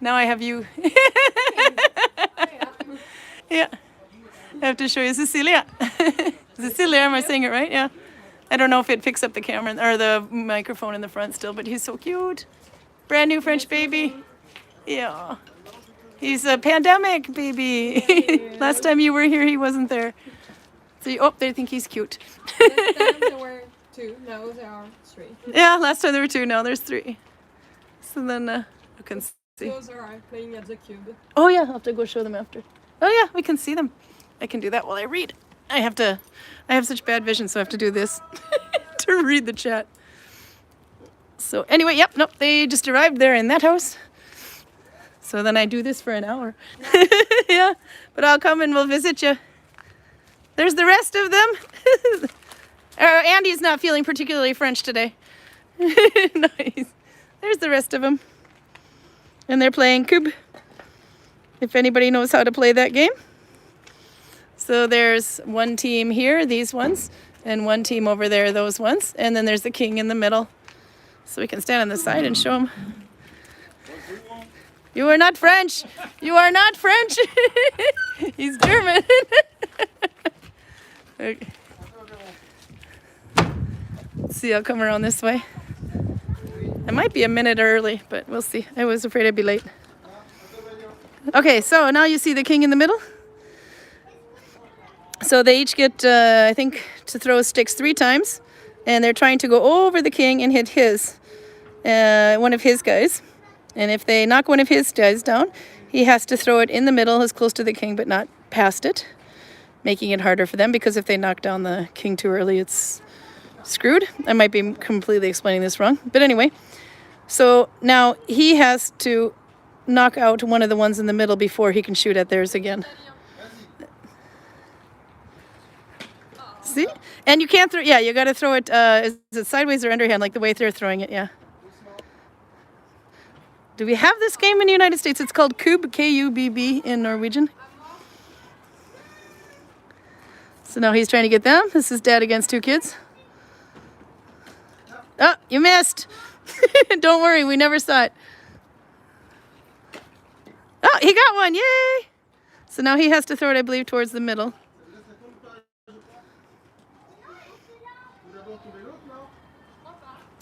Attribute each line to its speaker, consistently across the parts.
Speaker 1: Now I have you. Yeah. I have to show you Cecilia. Cecilia, am I saying it right? Yeah. I don't know if it picks up the camera or the microphone in the front still, but he's so cute. Brand new French baby. Yeah. He's a pandemic baby. Last time you were here, he wasn't there. So, oh, they think he's cute.
Speaker 2: Last time there were 2, now there are 3.
Speaker 1: Yeah, last time there were 2, now there's 3. So then you can see.
Speaker 2: Those are playing at the Kubb.
Speaker 1: Oh yeah, I'll have to go show them after. Oh yeah, we can see them. I can do that while I read. I have such bad vision, so I have to do this to read the chat. So anyway, yep, nope, they just arrived there in that house. So then I do this for an hour. Yeah, but I'll come and we'll visit you. There's the rest of them. Andy's not feeling particularly French today. Nice. There's the rest of them. And they're playing Kubb, if anybody knows how to play that game. So there's one team here, these ones, and one team over there, those ones. And then there's the king in the middle. So we can stand on the side and show them. You are not French. You are not French. He's German. Okay. Let's see, I'll come around this way. I might be a minute early, but we'll see. I was afraid I'd be late. Okay, so now you see the king in the middle. So they each get, I think, to throw sticks 3 times. And they're trying to go over the king and hit one of his guys. And if they knock one of his guys down, he has to throw it in the middle as close to the king, but not past it. Making it harder for them, because if they knock down the king too early, it's screwed. I might be completely explaining this wrong. But anyway, so now he has to knock out one of the ones in the middle before he can shoot at theirs again. See? And you can't throw, yeah, you got to throw it, is it sideways or underhand, like the way they're throwing it, yeah. Do we have this game in the United States? It's called Kubb, K-U-B-B in Norwegian. So now he's trying to get them. This is dad against 2 kids. Oh, you missed. Don't worry, we never saw it. Oh, he got one, yay! So now he has to throw it, I believe, towards the middle.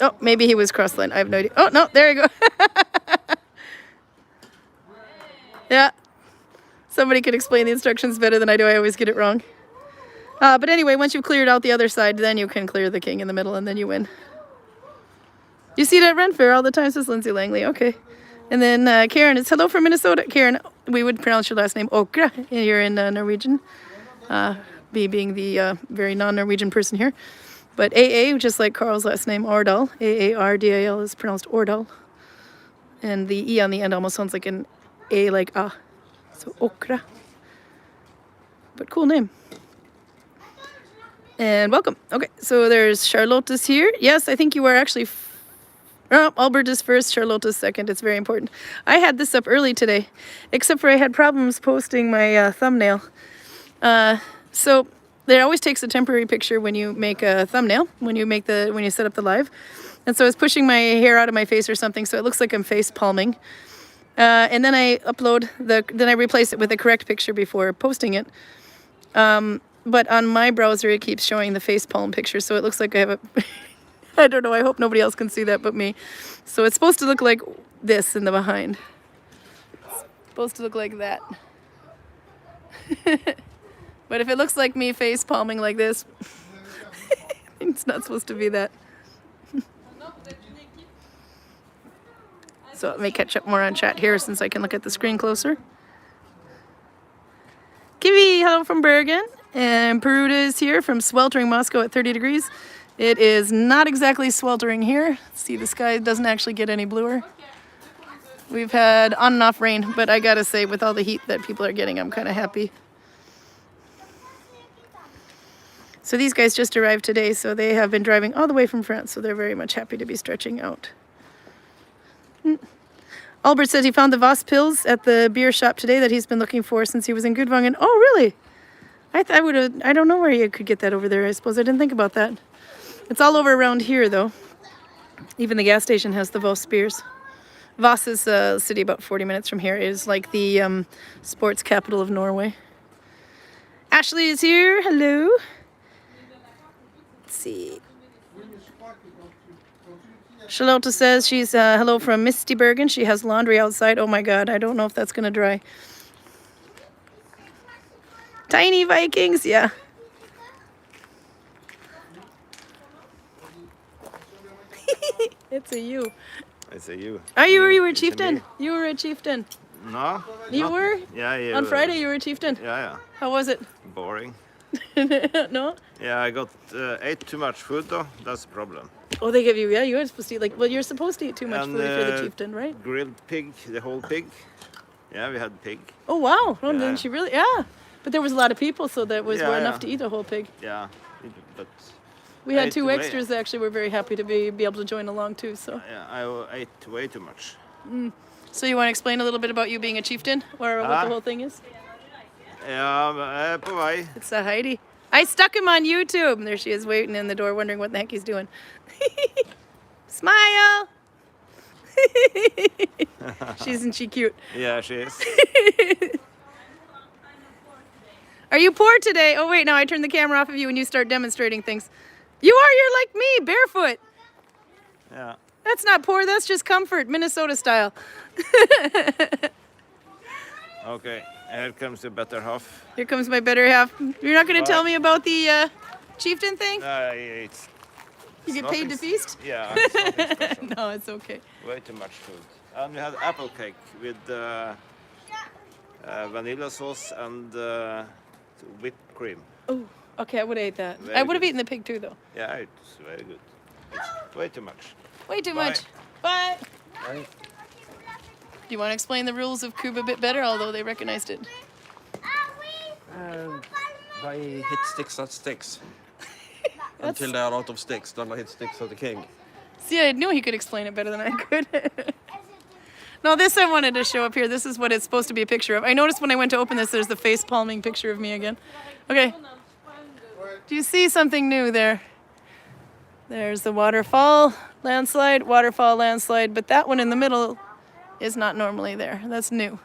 Speaker 1: Oh, maybe he was cross-line. I have no idea. Oh, no, there you go. Yeah. Somebody could explain the instructions better than I do. I always get it wrong. But anyway, once you've cleared out the other side, then you can clear the king in the middle, and then you win. You see it at Ren Fair all the time, says Lindsay Langley. Okay. And then Karin, it's hello from Minnesota. Karin, we would pronounce your last name Okra. You're in Norwegian. Me being the very non-Norwegian person here. But AA, just like Karl's last name, Ordal, A-A-R-D-A-L, is pronounced Ordal. And the E on the end almost sounds like an A, like ah. So Okra. But cool name. And welcome. Okay, so there's Charlotte's here. Yes, I think you are actually... Albert is first, Charlotte is second. It's very important. I had this up early today, except for I had problems posting my thumbnail. So... It always takes a temporary picture when you make a thumbnail, when you set up the live. And so I was pushing my hair out of my face or something, so it looks like I'm face palming. And then I then I replace it with a correct picture before posting it. But on my browser, it keeps showing the face palm picture, so it looks like I have a, I don't know, I hope nobody else can see that but me. So it's supposed to look like this in the behind. It's supposed to look like that. But if it looks like me face palming like this, it's not supposed to be that. So let me catch up more on chat here since I can look at the screen closer. Kiwi, hello from Bergen. And Peruta is here from sweltering Moscow at 30 degrees. It is not exactly sweltering here. See, the sky doesn't actually get any bluer. We've had on and off rain, but I gotta say, with all the heat that people are getting, I'm kind of happy. So these guys just arrived today, so they have been driving all the way from France, so they're very much happy to be stretching out. Albert said he found the Voss pills at the beer shop today that he's been looking for since he was in Gudvangen. Oh, really? I don't know where you could get that over there, I suppose. I didn't think about that. It's all over around here, though. Even the gas station has the Voss beers. Voss is a city about 40 minutes from here. It is like the sports capital of Norway. Ashley is here. Hello. Let's see. Charlotte says she's hello from Misty Bergen. She has laundry outside. Oh my God, I don't know if that's gonna dry. Tiny Vikings, yeah. It's a you.
Speaker 3: It's a you.
Speaker 1: Are you? Or you were a
Speaker 3: It's a
Speaker 1: chieftain?
Speaker 3: me.
Speaker 1: You were a chieftain.
Speaker 3: No.
Speaker 1: You
Speaker 3: not-
Speaker 1: were?
Speaker 3: Yeah.
Speaker 1: On Friday you were a chieftain.
Speaker 3: Yeah.
Speaker 1: How was it?
Speaker 3: Boring.
Speaker 1: No?
Speaker 3: Yeah, I got ate too much food though. That's the problem.
Speaker 1: Oh, they give you, yeah, you were supposed to eat like, well, you're supposed to eat too much
Speaker 3: And,
Speaker 1: food if you're the chieftain, right?
Speaker 3: Grilled pig, the whole pig. Yeah, we had pig.
Speaker 1: Oh, wow. Oh,
Speaker 3: Yeah.
Speaker 1: didn't you really? Yeah. But there was a lot of people, so that was
Speaker 3: Yeah,
Speaker 1: enough
Speaker 3: yeah.
Speaker 1: to eat a whole pig.
Speaker 3: Yeah, but
Speaker 1: We
Speaker 3: I
Speaker 1: had
Speaker 3: ate
Speaker 1: two
Speaker 3: way-
Speaker 1: extras that actually were very happy to be able to join along too, so.
Speaker 3: yeah, I ate way too much.
Speaker 1: So you want to explain a little bit about you being a chieftain, or what the whole thing is?
Speaker 3: Ja, på vei.
Speaker 1: It's Heidi. I stuck him on YouTube. And there she is waiting in the door wondering what the heck he's doing. Smile! Isn't she cute?
Speaker 3: Yeah, she is.
Speaker 1: Are you poor today? Oh wait, now I turn the camera off of you and you start demonstrating things. You're like me, barefoot.
Speaker 3: Yeah.
Speaker 1: That's not poor, that's just comfort, Minnesota style.
Speaker 3: Okay, here comes the better half.
Speaker 1: Here comes my better half. You're not going to
Speaker 3: Bye.
Speaker 1: tell me about the chieftain thing?
Speaker 3: It's
Speaker 1: You get
Speaker 3: nothing
Speaker 1: paid to
Speaker 3: s-
Speaker 1: feast?
Speaker 3: Yeah, it's nothing special.
Speaker 1: No, it's okay.
Speaker 3: Way too much food. And we had apple cake with vanilla sauce and whipped cream.
Speaker 1: Oh, okay, I would have ate that.
Speaker 3: Very
Speaker 1: I would have
Speaker 3: good.
Speaker 1: eaten the pig too, though.
Speaker 3: Yeah, it's very good. It's way too much.
Speaker 1: Way too
Speaker 3: Bye.
Speaker 1: much. Bye.
Speaker 3: Bye.
Speaker 1: Do you want to explain the rules of Kubb a bit better, although they recognized it?
Speaker 4: They hit sticks at sticks. Until they are out of sticks, then they hit sticks at the king.
Speaker 1: See, I knew he could explain it better than I could. No, this I wanted to show up here. This is what it's supposed to be a picture of. I noticed when I went to open this, there's the face palming picture of me again. Okay. Do you see something new there? There's the waterfall, landslide, waterfall, landslide, but that one in the middle is not normally there. That's new.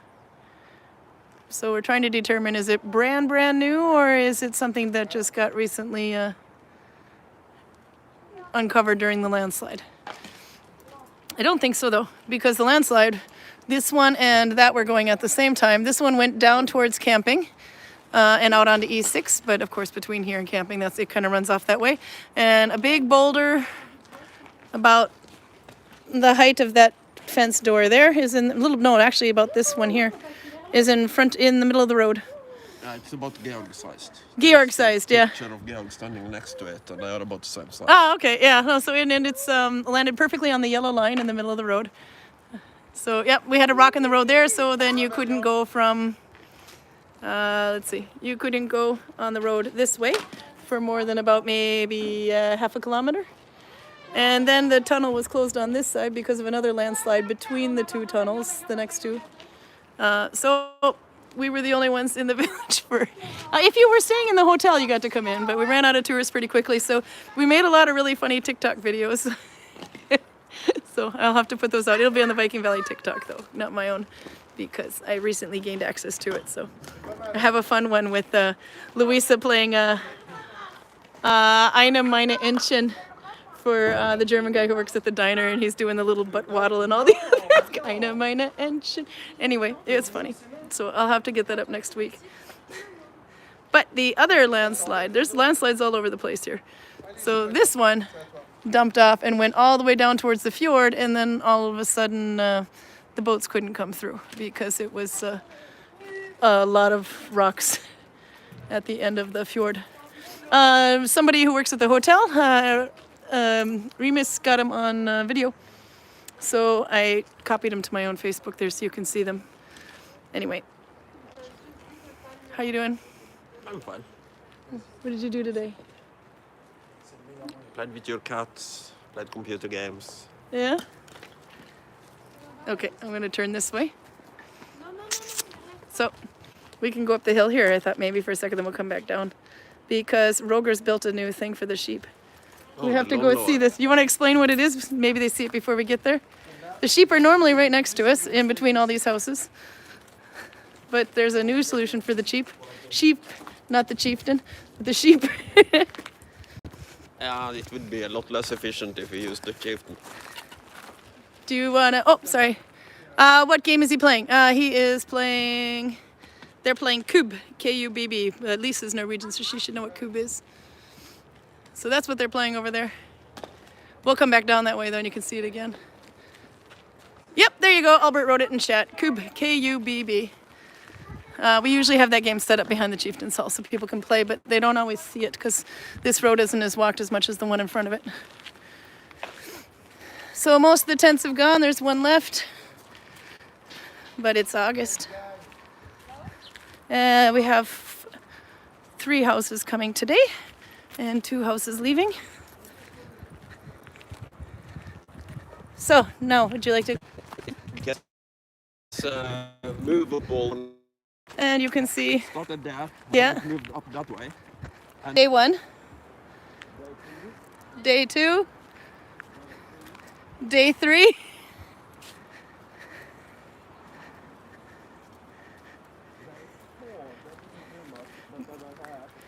Speaker 1: So we're trying to determine, is it brand new, or is it something that just got recently uncovered during the landslide? I don't think so though, because the landslide, this one and that were going at the same time. This one went down towards camping and out onto E6, but of course between here and camping, it kind of runs off that way. And a big boulder about the height of that fence door there is actually about this one here, is in the middle of the road.
Speaker 4: It's about Georg-sized.
Speaker 1: Georg-sized, yeah.
Speaker 4: Picture of Georg standing next to it, and they are about the same size.
Speaker 1: Oh, okay, yeah. No, so and it's landed perfectly on the yellow line in the middle of the road. So, yep, we had a rock in the road there, so then you couldn't go from, you couldn't go on the road this way for more than about maybe half a kilometer. And then the tunnel was closed on this side because of another landslide between the two tunnels, the next two. So we were the only ones in the village for, if you were staying in the hotel, you got to come in, but we ran out of tourists pretty quickly. So we made a lot of really funny TikTok videos. So I'll have to put those out. It'll be on the Viking Valley TikTok though, not my own, because I recently gained access to it. So I have a fun one with Louisa playing Eine meine Entchen for the German guy who works at the diner, and he's doing the little butt waddle and all the others. Eine meine Entchen. Anyway, it's funny. So I'll have to get that up next week. But the other landslide, there's landslides all over the place here. So this one dumped off and went all the way down towards the fjord, and then all of a sudden the boats couldn't come through because it was a lot of rocks at the end of the fjord. Somebody who works at the hotel, Remus, got him on video. So I copied him to my own Facebook there so you can see them. Anyway, how you doing?
Speaker 4: I'm fine.
Speaker 1: What did you do today?
Speaker 4: Played with your cats, played computer games.
Speaker 1: Yeah? Okay, I'm going to turn this way. So, we can go up the hill here. I thought maybe for a second then we'll come back down. Because Roger's built a new thing for the sheep. We have to go see this. You want to explain what it is? Maybe they see it before we get there? The sheep are normally right next to us, in between all these houses. But there's a new solution for the sheep. Sheep, not the chieftain, but the sheep.
Speaker 4: Yeah, it would be a lot less efficient if we used the Chieftain.
Speaker 1: Do you wanna? Oh, sorry. What game is he playing? He is playing. They're playing Kubb, K-U-B-B. Lisa's Norwegian, so she should know what Kubb is. So that's what they're playing over there. We'll come back down that way though, and you can see it again. Yep, there you go. Albert wrote it in chat. Kubb, K-U-B-B. We usually have that game set up behind the Chieftain's hall so people can play, but they don't always see it because this road isn't as walked as much as the one in front of it. So most of the tents have gone. There's one left, but it's August. We have 3 houses coming today and 2 houses leaving. So now, would you like to?
Speaker 4: It's movable.
Speaker 1: And you can see.
Speaker 4: Started there.
Speaker 1: Yeah.
Speaker 4: Moved up that way.
Speaker 1: Day 1. Day 2. Day 3.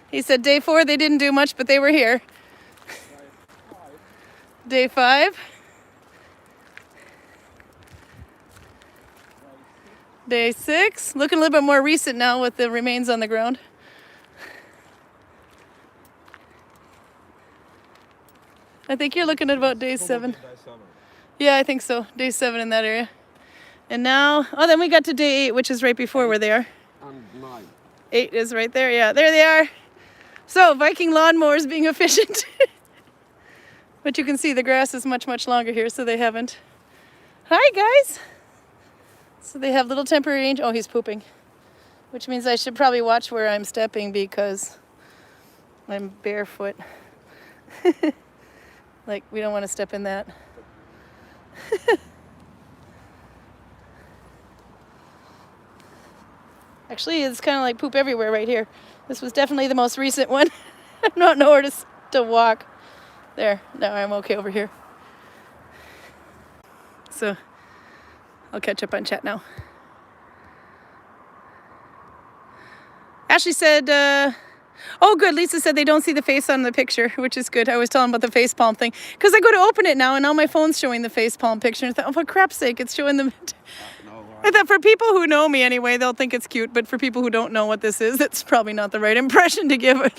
Speaker 1: He said day 4 they didn't do much, but they were here. Day 5. Day 6. Looking a little bit more recent now with the remains on the ground. I think you're looking at about day 7. Yeah, I think so. Day 7 in that area. And now, oh, then we got to day 8, which is right before where they are.
Speaker 4: And 9.
Speaker 1: 8 is right there. Yeah, there they are. So, Viking lawnmowers being efficient. But you can see the grass is much, much longer here, so they haven't. Hi, guys. So they have little temporary range. Oh, he's pooping. Which means I should probably watch where I'm stepping because I'm barefoot. Like, we don't want to step in that. Actually, it's kind of like poop everywhere right here. This was definitely the most recent one. I don't know where to walk. There, now I'm okay over here. So, I'll catch up on chat now. Ashley said, oh good, Lisa said they don't see the face on the picture, which is good. I was telling about the face palm thing. Because I go to open it now, and now my phone's showing the face palm picture. And I thought, oh, for crap's sake, it's showing them. I thought for people who know me anyway, they'll think it's cute. But for people who don't know what this is, it's probably not the right impression to give a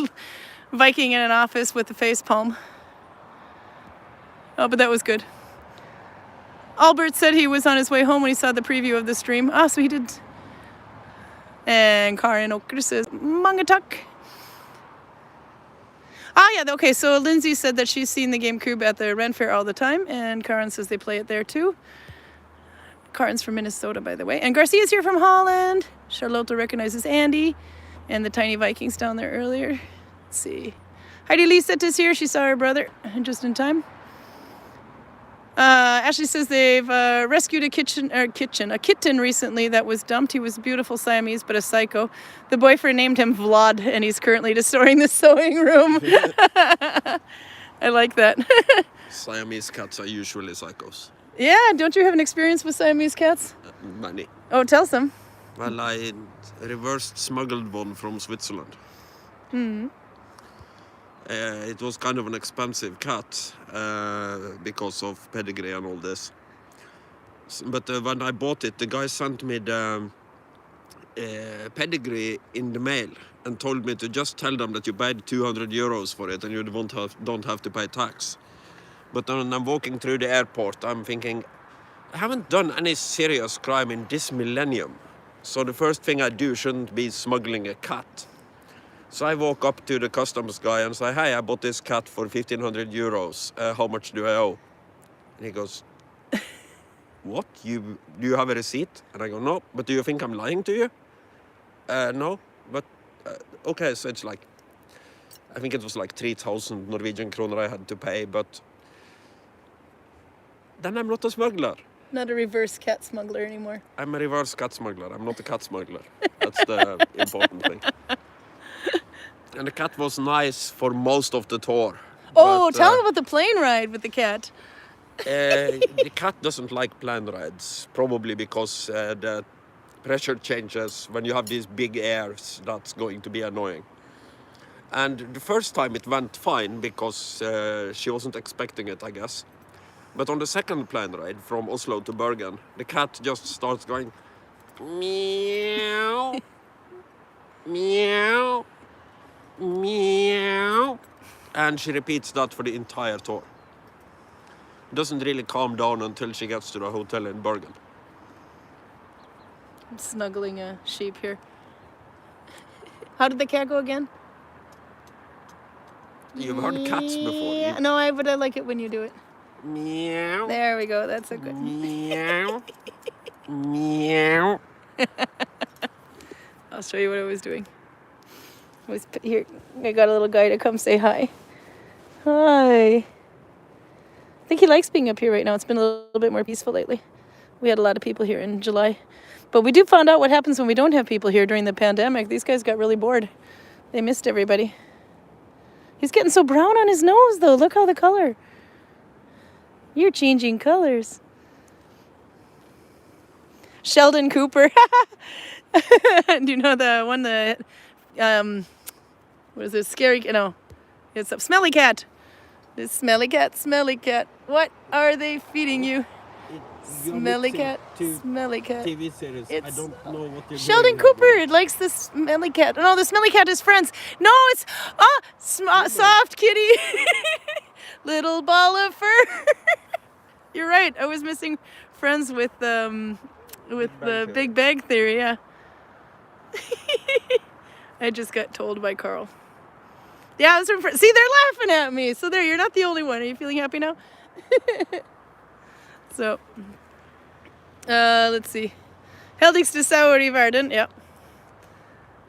Speaker 1: Viking in an office with the face palm. Oh, but that was good. Albert said he was on his way home when he saw the preview of the stream. Ah, so he did. And Karin says, Mangatuk. Ah, yeah, okay, so Lindsay said that she's seen the game Kubb at the Ren Fair all the time, and Karin says they play it there too. Karin's from Minnesota, by the way. And Garcia's here from Holland. Charlotte recognizes Andy and the tiny Vikings down there earlier. Let's see. Heidi Lisette is here. She saw her brother just in time. Ashley says they've rescued a kitten recently that was dumped. He was a beautiful Siamese, but a psycho. The boyfriend named him Vlad, and he's currently destroying the sewing room. I like that.
Speaker 4: Siamese cats are usually psychos.
Speaker 1: Yeah, don't you have an experience with Siamese cats?
Speaker 4: Many.
Speaker 1: Oh, tell some.
Speaker 4: Well, I reverse smuggled one from Switzerland.
Speaker 1: Mm-hmm.
Speaker 4: It was kind of an expensive cat because of pedigree and all this. But when I bought it, the guy sent me the pedigree in the mail and told me to just tell them that you paid 200 euros for it and you don't have to pay tax. But when I'm walking through the airport, I'm thinking, I haven't done any serious crime in this millennium. So the first thing I do shouldn't be smuggling a cat. So I walk up to the customs guy and say, hey, I bought this cat for 1,500 euros. How much do I owe? And he goes, what? Do you have a receipt? And I go, no, but do you think I'm lying to you? No, but okay, so it's like, I think it was like 3,000 Norwegian kroner I had to pay, but then I'm not a smuggler.
Speaker 1: Not a reverse cat smuggler anymore.
Speaker 4: I'm a reverse cat smuggler. I'm not a cat smuggler. That's the important thing. And the cat was nice for most of the tour.
Speaker 1: Oh,
Speaker 4: but,
Speaker 1: tell me about the plane ride with the cat.
Speaker 4: The cat doesn't like planned rides, probably because the pressure changes when you have these big airs. That's going to be annoying. And the first time it went fine because she wasn't expecting it, I guess. But on the second plane ride from Oslo to Bergen, the cat just starts going meow, meow, meow. And she repeats that for the entire tour. Doesn't really calm down until she gets to the hotel in Bergen.
Speaker 1: I'm snuggling a sheep here. How did the cat go again?
Speaker 4: You've heard cats before.
Speaker 1: Yeah. No, but I like it when you do it.
Speaker 4: Meow.
Speaker 1: There we go. That's a good.
Speaker 4: Meow. Meow.
Speaker 1: I'll show you what I was doing. Here, I got a little guy to come say hi. Hi. I think he likes being up here right now. It's been a little bit more peaceful lately. We had a lot of people here in July. But we do find out what happens when we don't have people here during the pandemic. These guys got really bored. They missed everybody. He's getting so brown on his nose, though. Look how the color. You're changing colors. Sheldon Cooper. Do you know the one that, what is it? Scary, no. It's a smelly cat. This smelly cat, smelly cat. What are they feeding you? Smelly cat, smelly cat.
Speaker 4: TV series. I
Speaker 1: It's
Speaker 4: don't know what you're
Speaker 1: Sheldon
Speaker 4: doing.
Speaker 1: Cooper. It likes the smelly cat. No, the smelly cat is friends. No, it's soft kitty. Little ball of fur. You're right. I was missing friends with the Big Bang Theory. Yeah. I just got told by Karl. Yeah, that's from see, they're laughing at me. So there, you're not the only one. Are you feeling happy now? So, let's see. Heldigste sauer I verden. Yeah.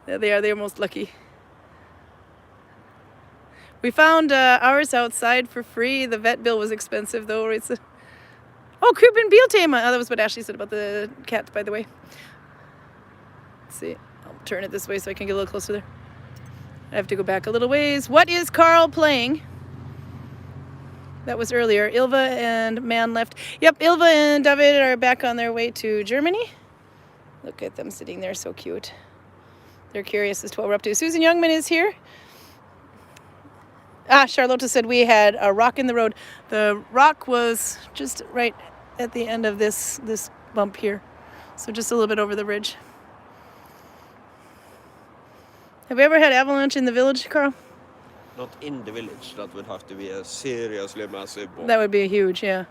Speaker 1: There they are. They're most lucky. We found ours outside for free. The vet bill was expensive, though. It's oh, Kubb and Biltema. Oh, that was what Ashley said about the cat, by the way. Let's see. I'll turn it this way so I can get a little closer there. I have to go back a little ways. What is Karl playing? That was earlier. Ilva and Man left. Yep, Ilva and David are back on their way to Germany. Look at them sitting there, so cute. They're curious as to what we're up to. Susan Youngman is here. Charlotta said we had a rock in the road. The rock was just right at the end of this bump here. So just a little bit over the ridge. Have we ever had avalanche in the village, Karl?
Speaker 4: Not in the village. That would have to be a seriously massive bomb.
Speaker 1: That would be huge, yeah.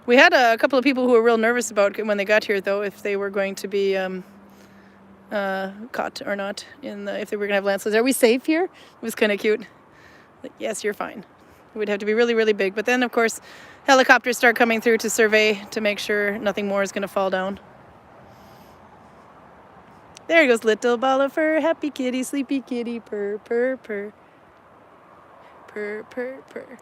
Speaker 1: We had a couple of people who were real nervous about when they got here, though, if they were going to be caught or not, if they were going to have landslides. Are we safe here? It was kind of cute. Like, yes, you're fine. It would have to be really, really big. But then, of course, helicopters start coming through to survey to make sure nothing more is going to fall down. There he goes, little ball of fur, happy kitty, sleepy kitty, purr, purr, purr. Purr, purr, purr.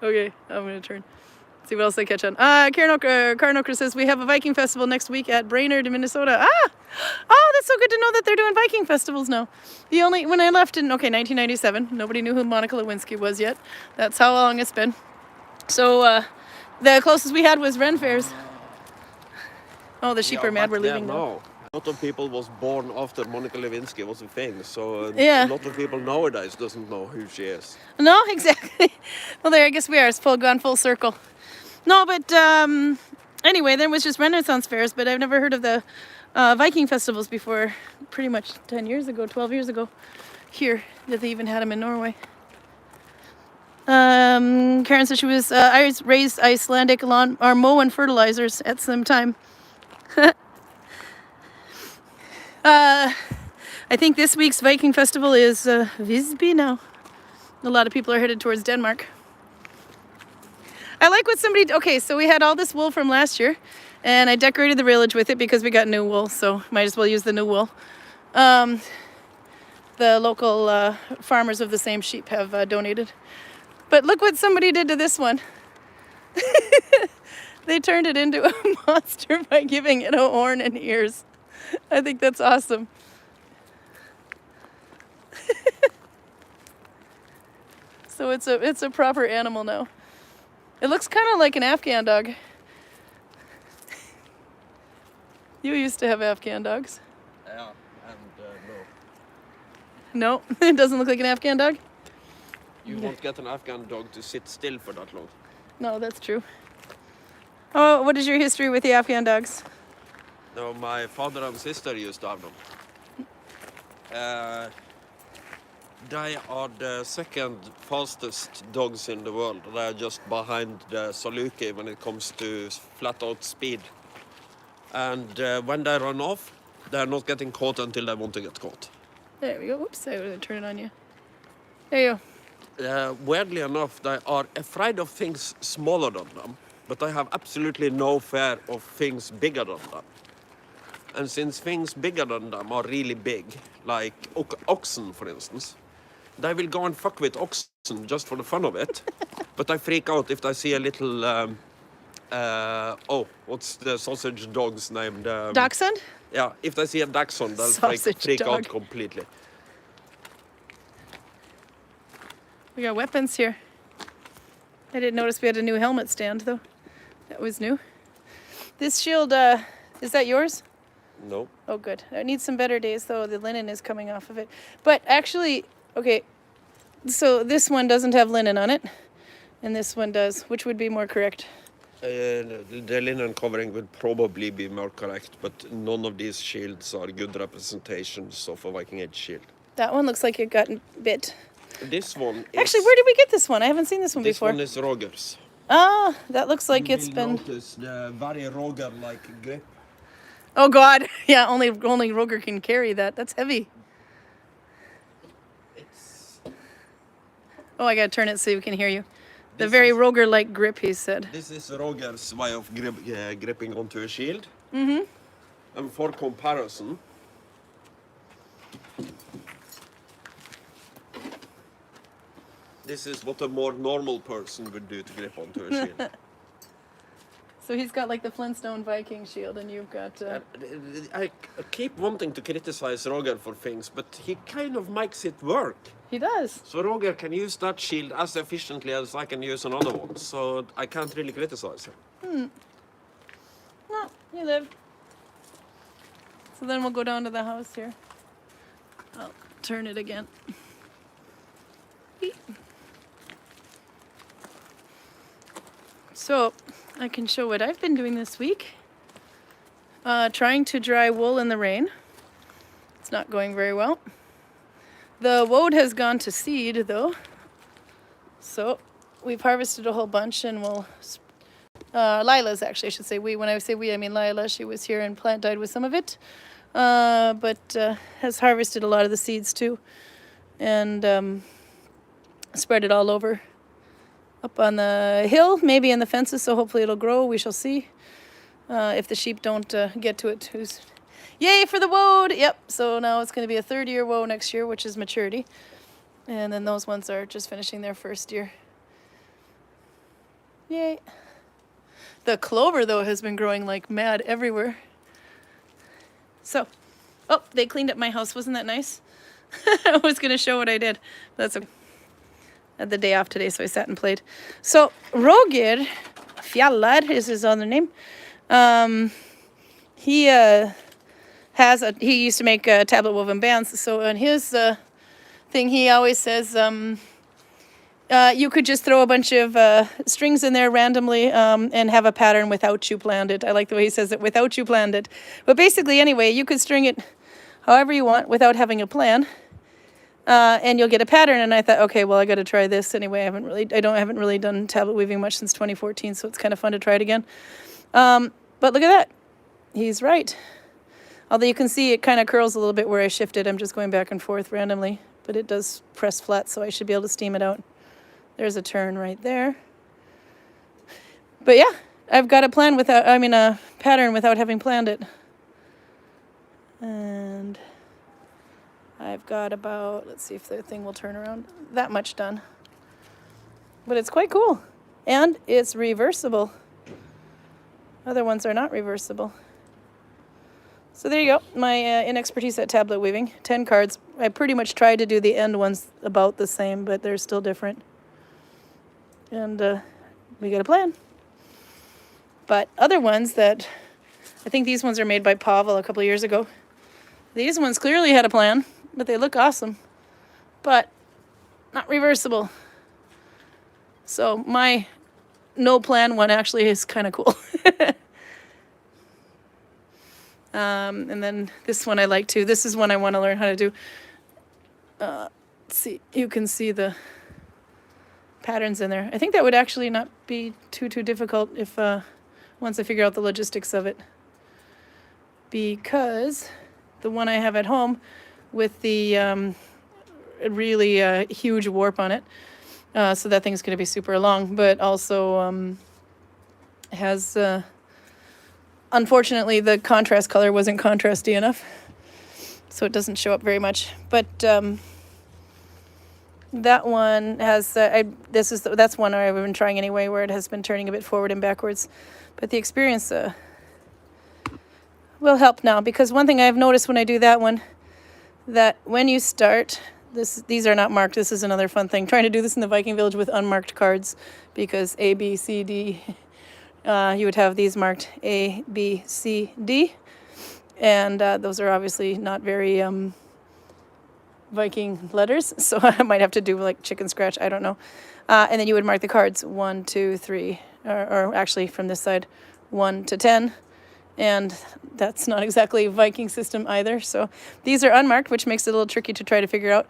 Speaker 1: Okay, I'm going to turn. See what else I catch on. Karin Oker says, we have a Viking festival next week at Brainerd, Minnesota. Oh, that's so good to know that they're doing Viking festivals now. When I left in, 1997, nobody knew who Monica Lewinsky was yet. That's how long it's been. So the closest we had was Ren fairs. Oh, the sheep are mad we're leaving now.
Speaker 4: No. A lot of people was born after Monica Lewinsky was a thing, so
Speaker 1: Yeah.
Speaker 4: a lot of people nowadays doesn't know who she is.
Speaker 1: No, exactly. Well, there, I guess we are. It's gone full circle. No, but anyway, there was just Renaissance fairs, but I've never heard of the Viking festivals before. Pretty much 10 years ago, 12 years ago, here, that they even had them in Norway. Karin said she was raised Icelandic lawn or mow and fertilizers at some time. I think this week's Viking festival is Visby now. A lot of people are headed towards Denmark. I like what okay, so we had all this wool from last year, and I decorated the village with it because we got new wool, so might as well use the new wool. The local farmers of the same sheep have donated. But look what somebody did to this one. They turned it into a monster by giving it a horn and ears. I think that's awesome. So it's a proper animal now. It looks kind of like an Afghan dog. You used to have Afghan dogs.
Speaker 4: Yeah, and no.
Speaker 1: No, it doesn't look like an Afghan dog.
Speaker 4: You won't get an Afghan dog to sit still for that long.
Speaker 1: No, that's true. Oh, what is your history with the Afghan dogs?
Speaker 4: No, my father and sister used to have them. They are the second fastest dogs in the world. They are just behind the Saluki when it comes to flat-out speed. And when they run off, they're not getting caught until they want to get caught.
Speaker 1: There we go. Oops, I would have turned it on you. There you go.
Speaker 4: Weirdly enough, they are afraid of things smaller than them, but they have absolutely no fear of things bigger than them. And since things bigger than them are really big, like oxen, for instance, they will go and fuck with oxen just for the fun of it. But they freak out if they see a little, what's the sausage dog's name?
Speaker 1: Dachshund?
Speaker 4: Yeah, if they see a dachshund, they'll
Speaker 1: Sausage
Speaker 4: freak
Speaker 1: dog.
Speaker 4: out completely.
Speaker 1: We got weapons here. I didn't notice we had a new helmet stand, though. That was new. This shield, is that yours?
Speaker 4: No.
Speaker 1: Oh, good. It needs some better days, though. The linen is coming off of it. But actually, okay, so this one doesn't have linen on it, and this one does. Which would be more correct?
Speaker 4: The linen covering would probably be more correct, but none of these shields are good representations of a Viking Age shield.
Speaker 1: That one looks like it got bit.
Speaker 4: This one is...
Speaker 1: Actually, where did we get this one? I haven't seen this one before.
Speaker 4: This one is Roger's.
Speaker 1: Ah, that looks like it's
Speaker 4: You will
Speaker 1: been...
Speaker 4: notice the very Roger-like grip.
Speaker 1: Oh, God. Yeah, only Roger can carry that. That's heavy.
Speaker 4: It's...
Speaker 1: Oh, I got to turn it so we can hear you. The
Speaker 4: This
Speaker 1: very
Speaker 4: is-
Speaker 1: Roger-like grip, he said.
Speaker 4: This is Roger's way of gripping onto a shield.
Speaker 1: Mm-hmm.
Speaker 4: And for comparison, this is what a more normal person would do to grip onto a shield.
Speaker 1: So he's got like the Flintstone Viking shield, and you've got...
Speaker 4: I keep wanting to criticize Roger for things, but he kind of makes it work.
Speaker 1: He does.
Speaker 4: So Roger can use that shield as efficiently as I can use another one, so I can't really criticize him.
Speaker 1: No, you live. So then we'll go down to the house here. I'll turn it again. Beep. So I can show what I've been doing this week. Trying to dry wool in the rain. It's not going very well. The woad has gone to seed though. So we've harvested a whole bunch, and we'll... Lila's actually, I should say we. When I say we, I mean Lila. She was here and plant died with some of it. But has harvested a lot of the seeds too. And spread it all over. Up on the hill, maybe in the fences, so hopefully it'll grow. We shall see. If the sheep don't get to it. Yay for the woad! Yep, so now it's going to be a third year woe next year, which is maturity. And then those ones are just finishing their first year. Yay. The clover, though, has been growing like mad everywhere. So, oh, they cleaned up my house. Wasn't that nice? I was going to show what I did. That's okay. I had the day off today, so I sat and played. So, Roger Fjallar is his other name. He used to make tablet woven bands. So, on his thing, he always says... you could just throw a bunch of strings in there randomly and have a pattern without you planned it. I like the way he says it, without you planned it. But basically, anyway, you could string it however you want without having a plan, and you'll get a pattern. And I thought, okay, well, I got to try this anyway. I haven't really done tablet weaving much since 2014, so it's kind of fun to try it again. But look at that, he's right. Although you can see it kind of curls a little bit where I shifted. I'm just going back and forth randomly, but it does press flat, so I should be able to steam it out. There's a turn right there. But yeah, I've got a pattern without having planned it. And I've got about, let's see if the thing will turn around, that much done. But it's quite cool. And it's reversible. Other ones are not reversible. So there you go, my inexpertise at tablet weaving. 10 cards. I pretty much tried to do the end ones about the same, but they're still different. and we got a plan. But other ones that, I think these ones are made by Pavel a couple of years ago. These ones clearly had a plan, but they look awesome, but not reversible. So my no plan one actually is kind of cool. And then this one I like too. This is one I want to learn how to do. Let's see, you can see the patterns in there. I think that would actually not be too difficult if once I figure out the logistics of it. Because the one I have at home with the really huge warp on it, so that thing's going to be super long, but also has, unfortunately, the contrast color wasn't contrasty enough, so it doesn't show up very much. But that one has, that's one I've been trying anyway, where it has been turning a bit forward and backwards. But the experience will help now, because one thing I've noticed when I do that one, that when you start, these are not marked. This is another fun thing, trying to do this in the Viking village with unmarked cards, because A, B, C, D, you would have these marked A, B, C, D, and those are obviously not very Viking letters, so I might have to do like chicken scratch, I don't know. And then you would mark the cards 1, 2, 3, or actually from this side 1 to 10, and that's not exactly a Viking system either. So these are unmarked, which makes it a little tricky to try to figure out.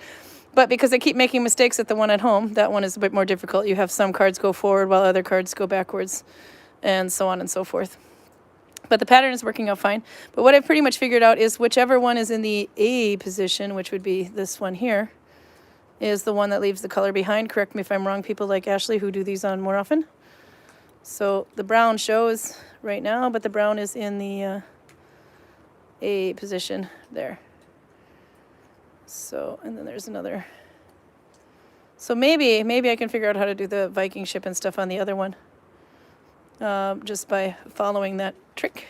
Speaker 1: But because I keep making mistakes at the one at home, that one is a bit more difficult. You have some cards go forward while other cards go backwards, and so on and so forth. But the pattern is working out fine. But what I've pretty much figured out is whichever one is in the A position, which would be this one here, is the one that leaves the color behind. Correct me if I'm wrong, people like Ashley who do these on more often. So the brown shows right now, but the brown is in the A position there. So, and then there's another. So maybe I can figure out how to do the Viking ship and stuff on the other one. Just by following that trick.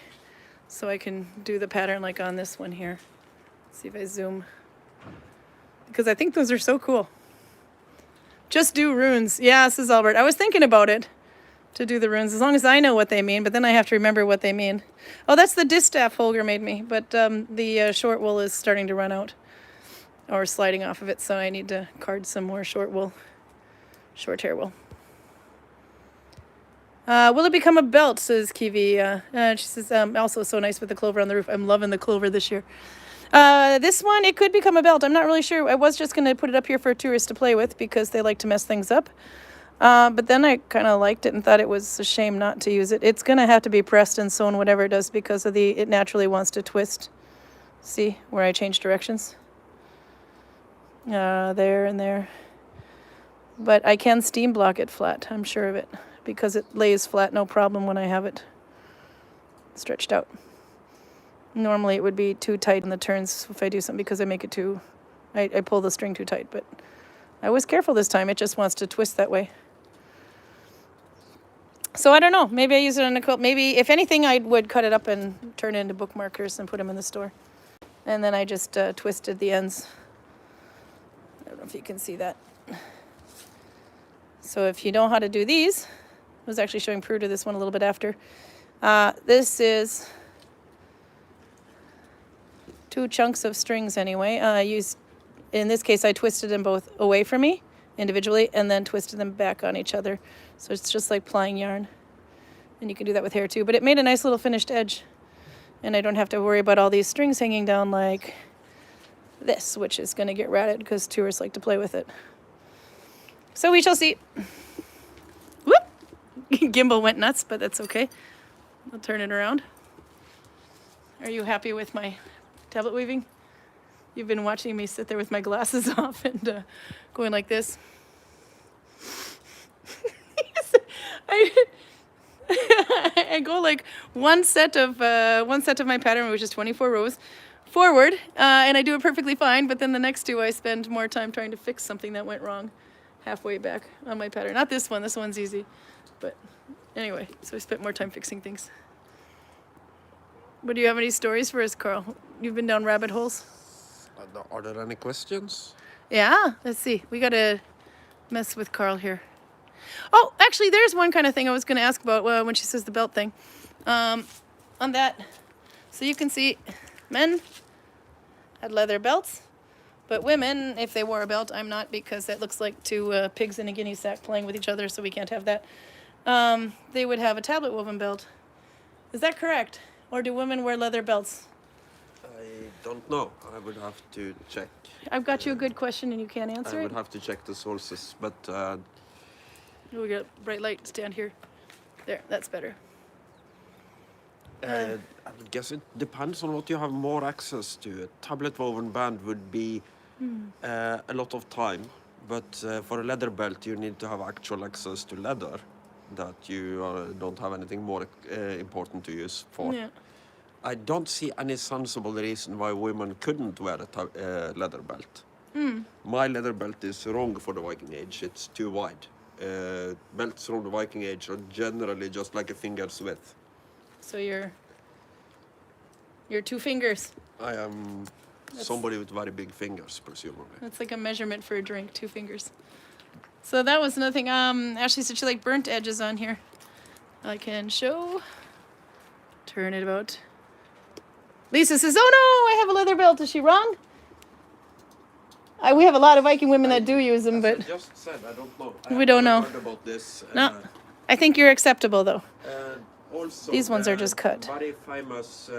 Speaker 1: So I can do the pattern like on this one here. Let's see if I zoom. Because I think those are so cool. Just do runes. Yeah, says Albert. I was thinking about it, to do the runes, as long as I know what they mean, but then I have to remember what they mean. Oh, that's the distaff Holger made me, but the short wool is starting to run out, or sliding off of it, so I need to card some more short hair wool. Will it become a belt, says Kiwi. She says, also so nice with the clover on the roof. I'm loving the clover this year. This one, it could become a belt. I'm not really sure. I was just going to put it up here for tourists to play with, because they like to mess things up. But then I kind of liked it and thought it was a shame not to use it. It's going to have to be pressed and sewn, whatever it does, because of it naturally wants to twist. See where I change directions? There and there. But I can steam block it flat, I'm sure of it, because it lays flat no problem when I have it stretched out. Normally it would be too tight on the turns if I do something, because I make it I pull the string too tight, but I was careful this time. It just wants to twist that way. So I don't know, maybe I use it on a quilt. Maybe, if anything, I would cut it up and turn it into bookmarkers and put them in the store. And then I just twisted the ends. I don't know if you can see that. So if you know how to do these, I was actually showing Prue to this one a little bit after. This is 2 chunks of strings anyway. In this case, I twisted them both away from me individually and then twisted them back on each other. So it's just like plying yarn. And you can do that with hair too. But it made a nice little finished edge. And I don't have to worry about all these strings hanging down like this, which is going to get ratted because tourists like to play with it. So we shall see. Whoop! Gimbal went nuts, but that's okay. I'll turn it around. Are you happy with my tablet weaving? You've been watching me sit there with my glasses off and going like this. I go like one set of my pattern, which is 24 rows, forward, and I do it perfectly fine. But then the next 2, I spend more time trying to fix something that went wrong halfway back on my pattern. Not this one. This one's easy, but anyway. So I spent more time fixing things. But do you have any stories for us, Karl? You've been down rabbit holes.
Speaker 4: Are there any questions?
Speaker 1: Yeah, let's see. We gotta mess with Karl here. Oh, actually, there's one kind of thing I was going to ask about when she says the belt thing. On that, so you can see men had leather belts, but women, if they wore a belt, I'm not, because that looks like two pigs in a guinea sack playing with each other, so we can't have that. They would have a tablet woven belt. Is that correct? Or do women wear leather belts?
Speaker 4: I don't know. I would have to check.
Speaker 1: I've got you a good question and you can't answer
Speaker 4: I
Speaker 1: it.
Speaker 4: would have to check the sources, but
Speaker 1: We got bright light. Stand here. There, that's better.
Speaker 4: I would guess it depends on what you have more access to. A tablet woven band would be a lot of time, but for a leather belt you need to have actual access to leather that you don't have anything more important to use for.
Speaker 1: Yeah.
Speaker 4: I don't see any sensible reason why women couldn't wear a leather belt. My leather belt is wrong for the Viking Age. It's too wide. Belts from the Viking Age are generally just like a finger's width.
Speaker 1: So you're 2 fingers.
Speaker 4: I am somebody with very big fingers, presumably.
Speaker 1: That's like a measurement for a drink, 2 fingers. So that was another thing. Ashley said she liked burnt edges on here. I can show. Turn it about. Lisa says, "Oh no, I have a leather belt." Is she wrong? We have a lot of Viking women that do use them, but
Speaker 4: I just said, I don't know.
Speaker 1: We don't know.
Speaker 4: Heard about this.
Speaker 1: no. I think you're acceptable though.
Speaker 4: Also,
Speaker 1: These ones are just cut.
Speaker 4: Very famous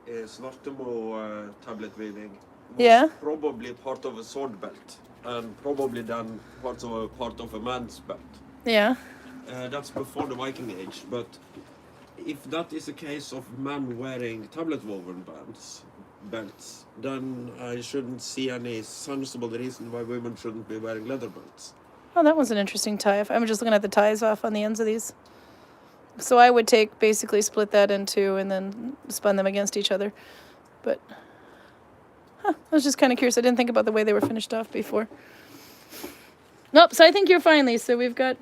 Speaker 4: is Nortemo tablet weaving. Was
Speaker 1: Yeah.
Speaker 4: Probably part of a sword belt, and probably then part of a man's belt.
Speaker 1: Yeah.
Speaker 4: That's before the Viking Age, but if that is a case of men wearing tablet woven belts, then I shouldn't see any sensible reason why women shouldn't be wearing leather belts.
Speaker 1: Oh, that was an interesting tie. I'm just looking at the ties off on the ends of these. So I would basically split that in 2 and then spun them against each other. But, I was just kind of curious. I didn't think about the way they were finished off before. Nope, so I think you're fine, Lisa. We've got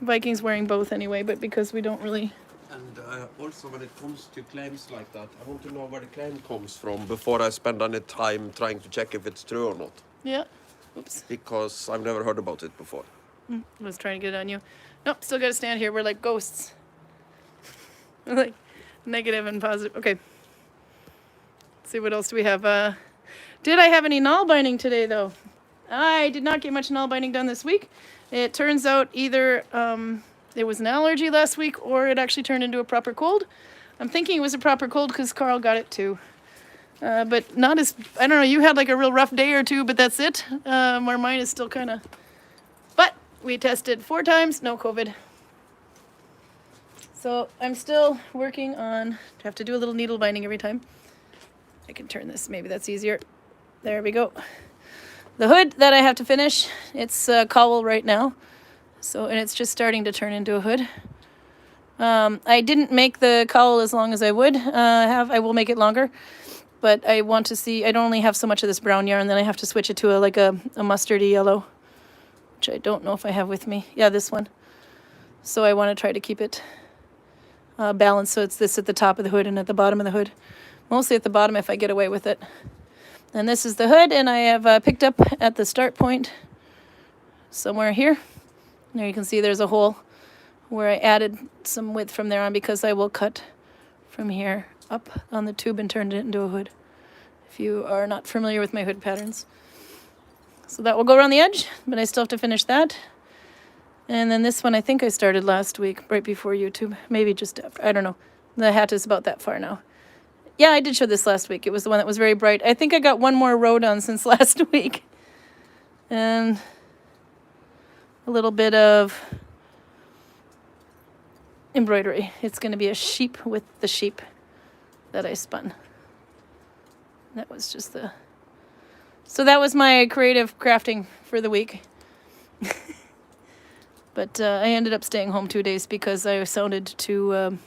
Speaker 1: Vikings wearing both anyway, but because we don't really...
Speaker 4: And also when it comes to claims like that, I want to know where the claim comes from before I spend any time trying to check if it's true or not.
Speaker 1: Yeah. Oops.
Speaker 4: Because I've never heard about it before.
Speaker 1: I was trying to get it on you. Nope, still got to stand here. We're like ghosts. We're like negative and positive. Okay. Let's see, what else do we have? Did I have any Nalbinding today, though? I did not get much Nalbinding done this week. It turns out either there was an allergy last week or it actually turned into a proper cold. I'm thinking it was a proper cold because Karl got it too. But not as, I don't know, you had like a real rough day or 2, but that's it. Where mine is still kind of, but we tested 4 times, no COVID. So I'm still working on, have to do a little needle binding every time. I can turn this, maybe that's easier. There we go. The hood that I have to finish, it's cowl right now. So, and it's just starting to turn into a hood. I didn't make the cowl as long as I would have. I will make it longer. But I want to see, I don't only have so much of this brown yarn, then I have to switch it to a mustardy yellow, which I don't know if I have with me. Yeah, this one. So I want to try to keep it balanced, so it's this at the top of the hood and at the bottom of the hood. Mostly at the bottom if I get away with it. And this is the hood, and I have picked up at the start point somewhere here. There you can see there's a hole where I added some width from there on because I will cut from here up on the tube and turn it into a hood, if you are not familiar with my hood patterns. So that will go around the edge, but I still have to finish that. And then this one I think I started last week, right before YouTube. Maybe just after, I don't know. The hat is about that far now. Yeah, I did show this last week. It was the one that was very bright. I think I got one more row done since last week. And a little bit of embroidery. It's going to be a sheep with the sheep that I spun. That was just the... So that was my creative crafting for the week. But I ended up staying home 2 days because I sounded too...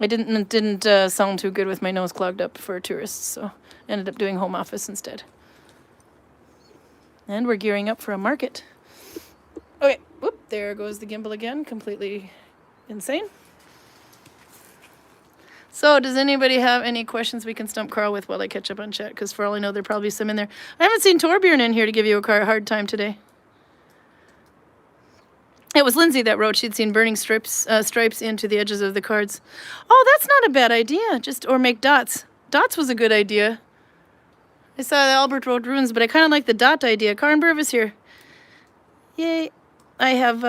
Speaker 1: I didn't sound too good with my nose clogged up for tourists, so I ended up doing home office instead. And we're gearing up for a market. Okay, whoop, there goes the gimbal again, completely insane. So does anybody have any questions we can stump Karl with while I catch up on chat? Because for all I know, there'll probably be some in there. I haven't seen Torbjorn in here to give you a hard time today. It was Lindsay that wrote she'd seen burning stripes into the edges of the cards. Oh, that's not a bad idea. Or make dots. Dots was a good idea. I saw that Albert wrote runes, but I kind of like the dot idea. Karin Burvis here. Yay. I have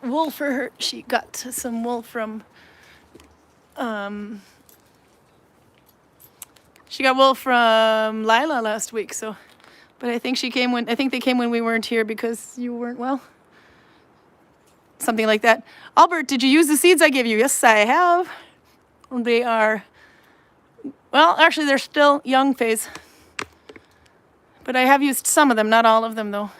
Speaker 1: wool for her. She got some wool from she got wool from Lila last week, so but I think they came when we weren't here because you weren't well. Something like that. Albert, did you use the seeds I gave you? Yes, I have. They are, well, actually they're still young phase. But I have used some of them, not all of them though.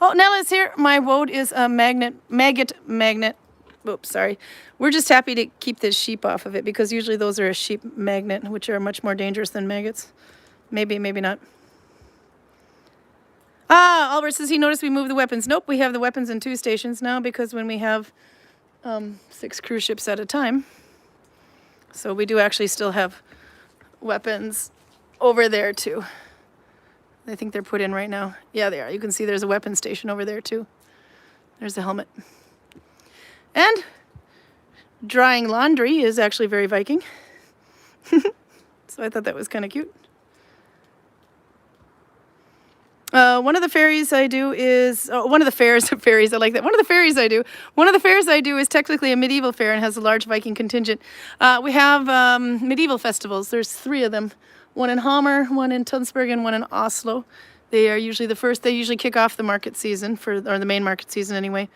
Speaker 1: Oh, Nella's here. My woad is a maggot magnet. Oops, sorry. We're just happy to keep this sheep off of it because usually those are a sheep magnet, which are much more dangerous than maggots. Maybe, maybe not. Ah, Albert says he noticed we moved the weapons. Nope, we have the weapons in 2 stations now because when we have 6 cruise ships at a time. So we do actually still have weapons over there too. I think they're put in right now. Yeah, they are. You can see there's a weapon station over there too. There's the helmet. And drying laundry is actually very Viking. So I thought that was kind of cute. One of the fairs I do is I like that. One of the fairs I do is technically a medieval fair and has a large Viking contingent. We have medieval festivals. There's 3 of them. One in Hamar, one in Tønsberg, and one in Oslo. They are usually the first. They usually kick off the market season or the main market season anyway.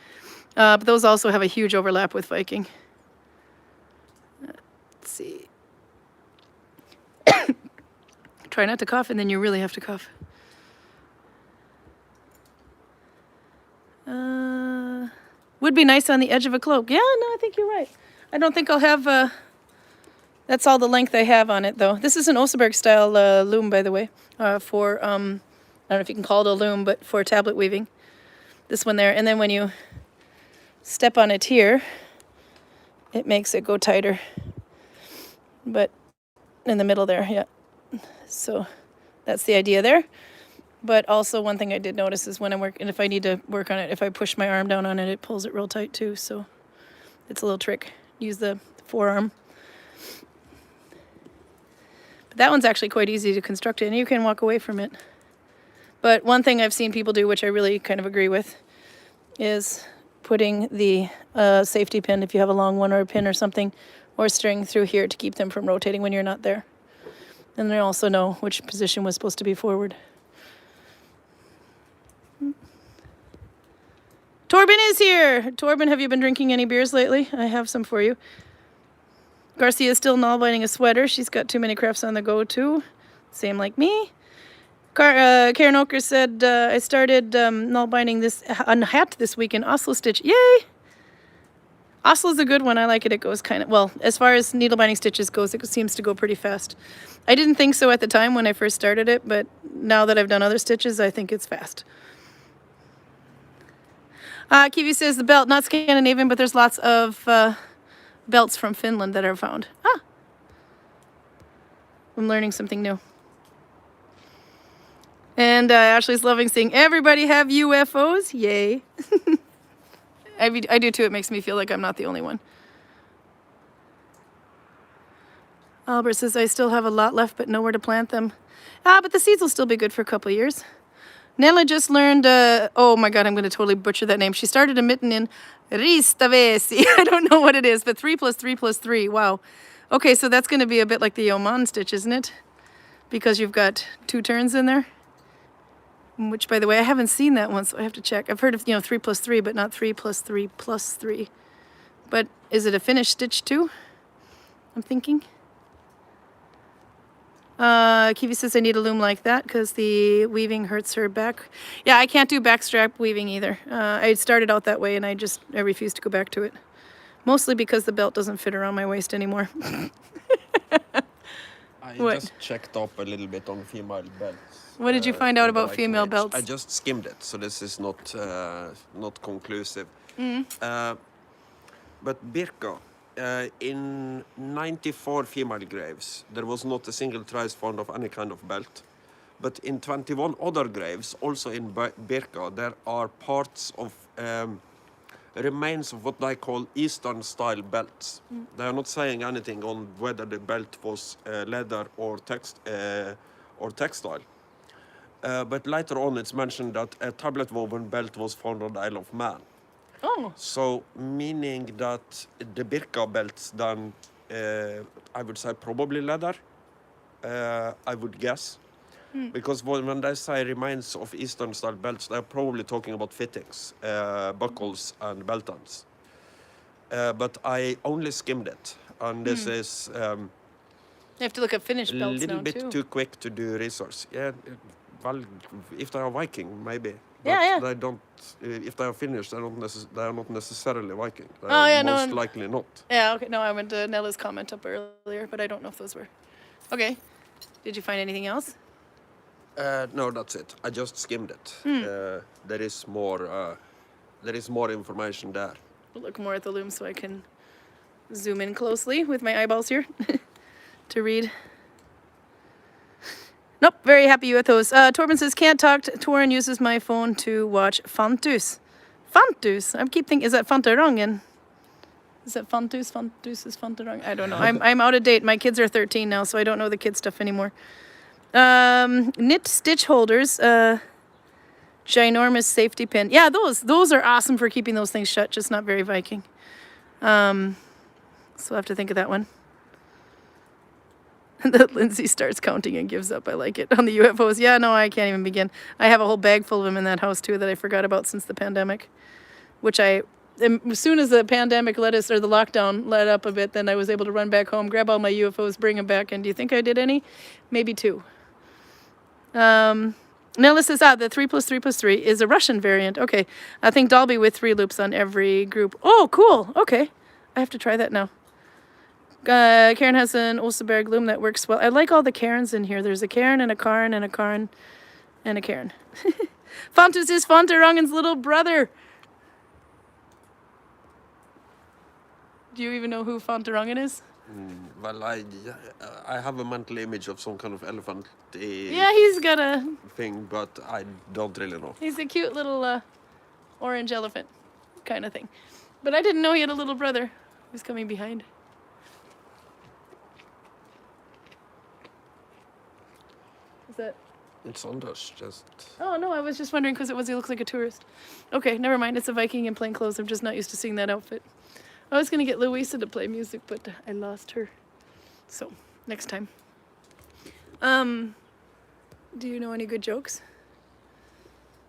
Speaker 1: But those also have a huge overlap with Viking. Let's see. Try not to cough, and then you really have to cough. Would be nice on the edge of a cloak. Yeah, no, I think you're right. I don't think I'll have... that's all the length I have on it, though. This is an Oseberg style loom, by the way, for, I don't know if you can call it a loom, but for tablet weaving. This one there. And then when you step on it here, it makes it go tighter. But in the middle there, yeah. So that's the idea there. But also one thing I did notice is when I'm working, if I need to work on it, if I push my arm down on it, it pulls it real tight too. So it's a little trick. Use the forearm. But that one's actually quite easy to construct it, and you can walk away from it. But one thing I've seen people do, which I really kind of agree with, is putting the safety pin, if you have a long one or a pin or something, or string through here to keep them from rotating when you're not there. And they also know which position was supposed to be forward. Torben is here. Torben, have you been drinking any beers lately? I have some for you. Garcia is still Nalbinding a sweater. She's got too many crafts on the go too. Same like me. Karin Oker said, I started Nalbinding a hat this week in Oslo stitch. Yay! Oslo's a good one. I like it. It goes kind of, well, as far as needle binding stitches goes, it seems to go pretty fast. I didn't think so at the time when I first started it, but now that I've done other stitches, I think it's fast. Kiwi says the belt, not Scandinavian, but there's lots of belts from Finland that are found. Ah! I'm learning something new. And Ashley's loving seeing everybody have UFOs. Yay. I do too. It makes me feel like I'm not the only one. Albert says, I still have a lot left, but nowhere to plant them. But the seeds will still be good for a couple of years. Nella just learned, oh my God, I'm going to totally butcher that name. She started a mitten in Ristavesi. I don't know what it is, but 3 + 3 + 3. Wow. Okay, so that's going to be a bit like the Oman stitch, isn't it? Because you've got 2 turns in there. Which, by the way, I haven't seen that one, so I have to check. I've heard of, 3 + 3, but not 3 + 3 + 3. But is it a finished stitch too? I'm thinking. Kiwi says I need a loom like that because the weaving hurts her back. Yeah, I can't do backstrap weaving either. I started out that way and I refuse to go back to it. Mostly because the belt doesn't fit around my waist anymore.
Speaker 4: I
Speaker 1: What?
Speaker 4: just checked up a little bit on female belts.
Speaker 1: What did you find out
Speaker 4: in the
Speaker 1: about
Speaker 4: Viking
Speaker 1: female
Speaker 4: Age.
Speaker 1: belts?
Speaker 4: I just skimmed it, so this is not conclusive. But Birka, in 94 female graves, there was not a single trace found of any kind of belt. But in 21 other graves, also in Birka, there are parts of remains of what they call Eastern style belts. They are not saying anything on whether the belt was leather or textile. But later on it's mentioned that a tablet woven belt was found on the Isle of Man.
Speaker 1: Oh.
Speaker 4: So meaning that the Birka belts then, I would say probably leather, I would guess. Because when they say remains of Eastern style belts, they're probably talking about fittings, buckles and belt ends. But I only skimmed it, and this is
Speaker 1: You have to look at finished
Speaker 4: a
Speaker 1: belts
Speaker 4: little
Speaker 1: now
Speaker 4: bit
Speaker 1: too.
Speaker 4: too quick to do research. Yeah, well, if they are Viking, maybe. But
Speaker 1: Yeah.
Speaker 4: they don't. If they are Finnish, they are not necessarily Viking. They
Speaker 1: Oh,
Speaker 4: are
Speaker 1: yeah, no,
Speaker 4: most
Speaker 1: and-
Speaker 4: likely not.
Speaker 1: Yeah, okay. No, I went to Nella's comment up earlier, but I don't know if those were. Okay. Did you find anything else?
Speaker 4: No, that's it. I just skimmed it. There is more. There is more information there.
Speaker 1: I'll look more at the loom so I can zoom in closely with my eyeballs here to read. Nope, very happy with those. Torben says, can't talk. Torin uses my phone to watch Fantus. Fantus? I keep thinking, is that Fantarangen? Is that Fantus? Fantus is Fantarangen? I don't know. I'm out of date. My kids are 13 now, so I don't know the kid stuff anymore. Knit stitch holders. Ginormous safety pin. Yeah, those are awesome for keeping those things shut, just not very Viking. So I'll have to think of that one. That Lindsay starts counting and gives up. I like it. On the UFOs. Yeah, no, I can't even begin. I have a whole bag full of them in that house too that I forgot about since the pandemic. Which as soon as the pandemic or the lockdown let up a bit, then I was able to run back home, grab all my UFOs, bring them back. And do you think I did any? Maybe 2. Nella says, the 3+3+3 is a Russian variant. Okay. I think Dalby with 3 loops on every group. Oh, cool. Okay. I have to try that now. Karin has an Oseberg loom that works well. I like all the Karens in here. There's a Karin and a Karin and a Karin and a Karin. Fantus is Fantarangen's little brother. Do you even know who Fantarangen is?
Speaker 4: Well, I have a mental image of some kind of elephant
Speaker 1: Yeah, he's got a...
Speaker 4: thing, but I don't really know.
Speaker 1: He's a cute little orange elephant kind of thing. But I didn't know he had a little brother who's coming behind. Is that...
Speaker 4: It's Anders, just...
Speaker 1: Oh, no, I was just wondering because he looks like a tourist. Okay, never mind. It's a Viking in plain clothes. I'm just not used to seeing that outfit. I was going to get Louisa to play music, but I lost her. So, next time. Do you know any good jokes?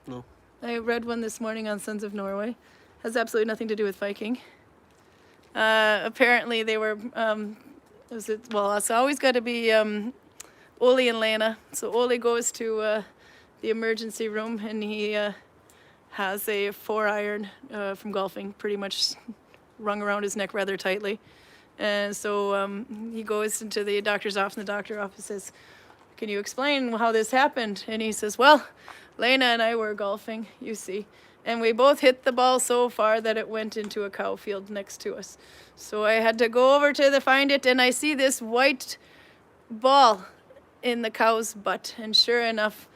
Speaker 4: No.
Speaker 1: I read one this morning on Sons of Norway. Has absolutely nothing to do with Viking. Apparently they were, it's always got to be Ole and Lena. So Ole goes to the emergency room and he has a 4-iron from golfing pretty much wrung around his neck rather tightly. And so he goes into the doctor's office and the doctor's office says, can you explain how this happened? And he says, well, Lena and I were golfing, you see, and we both hit the ball so far that it went into a cow field next to us. So I had to go over to find it, and I see this white ball in the cow's butt. And sure enough,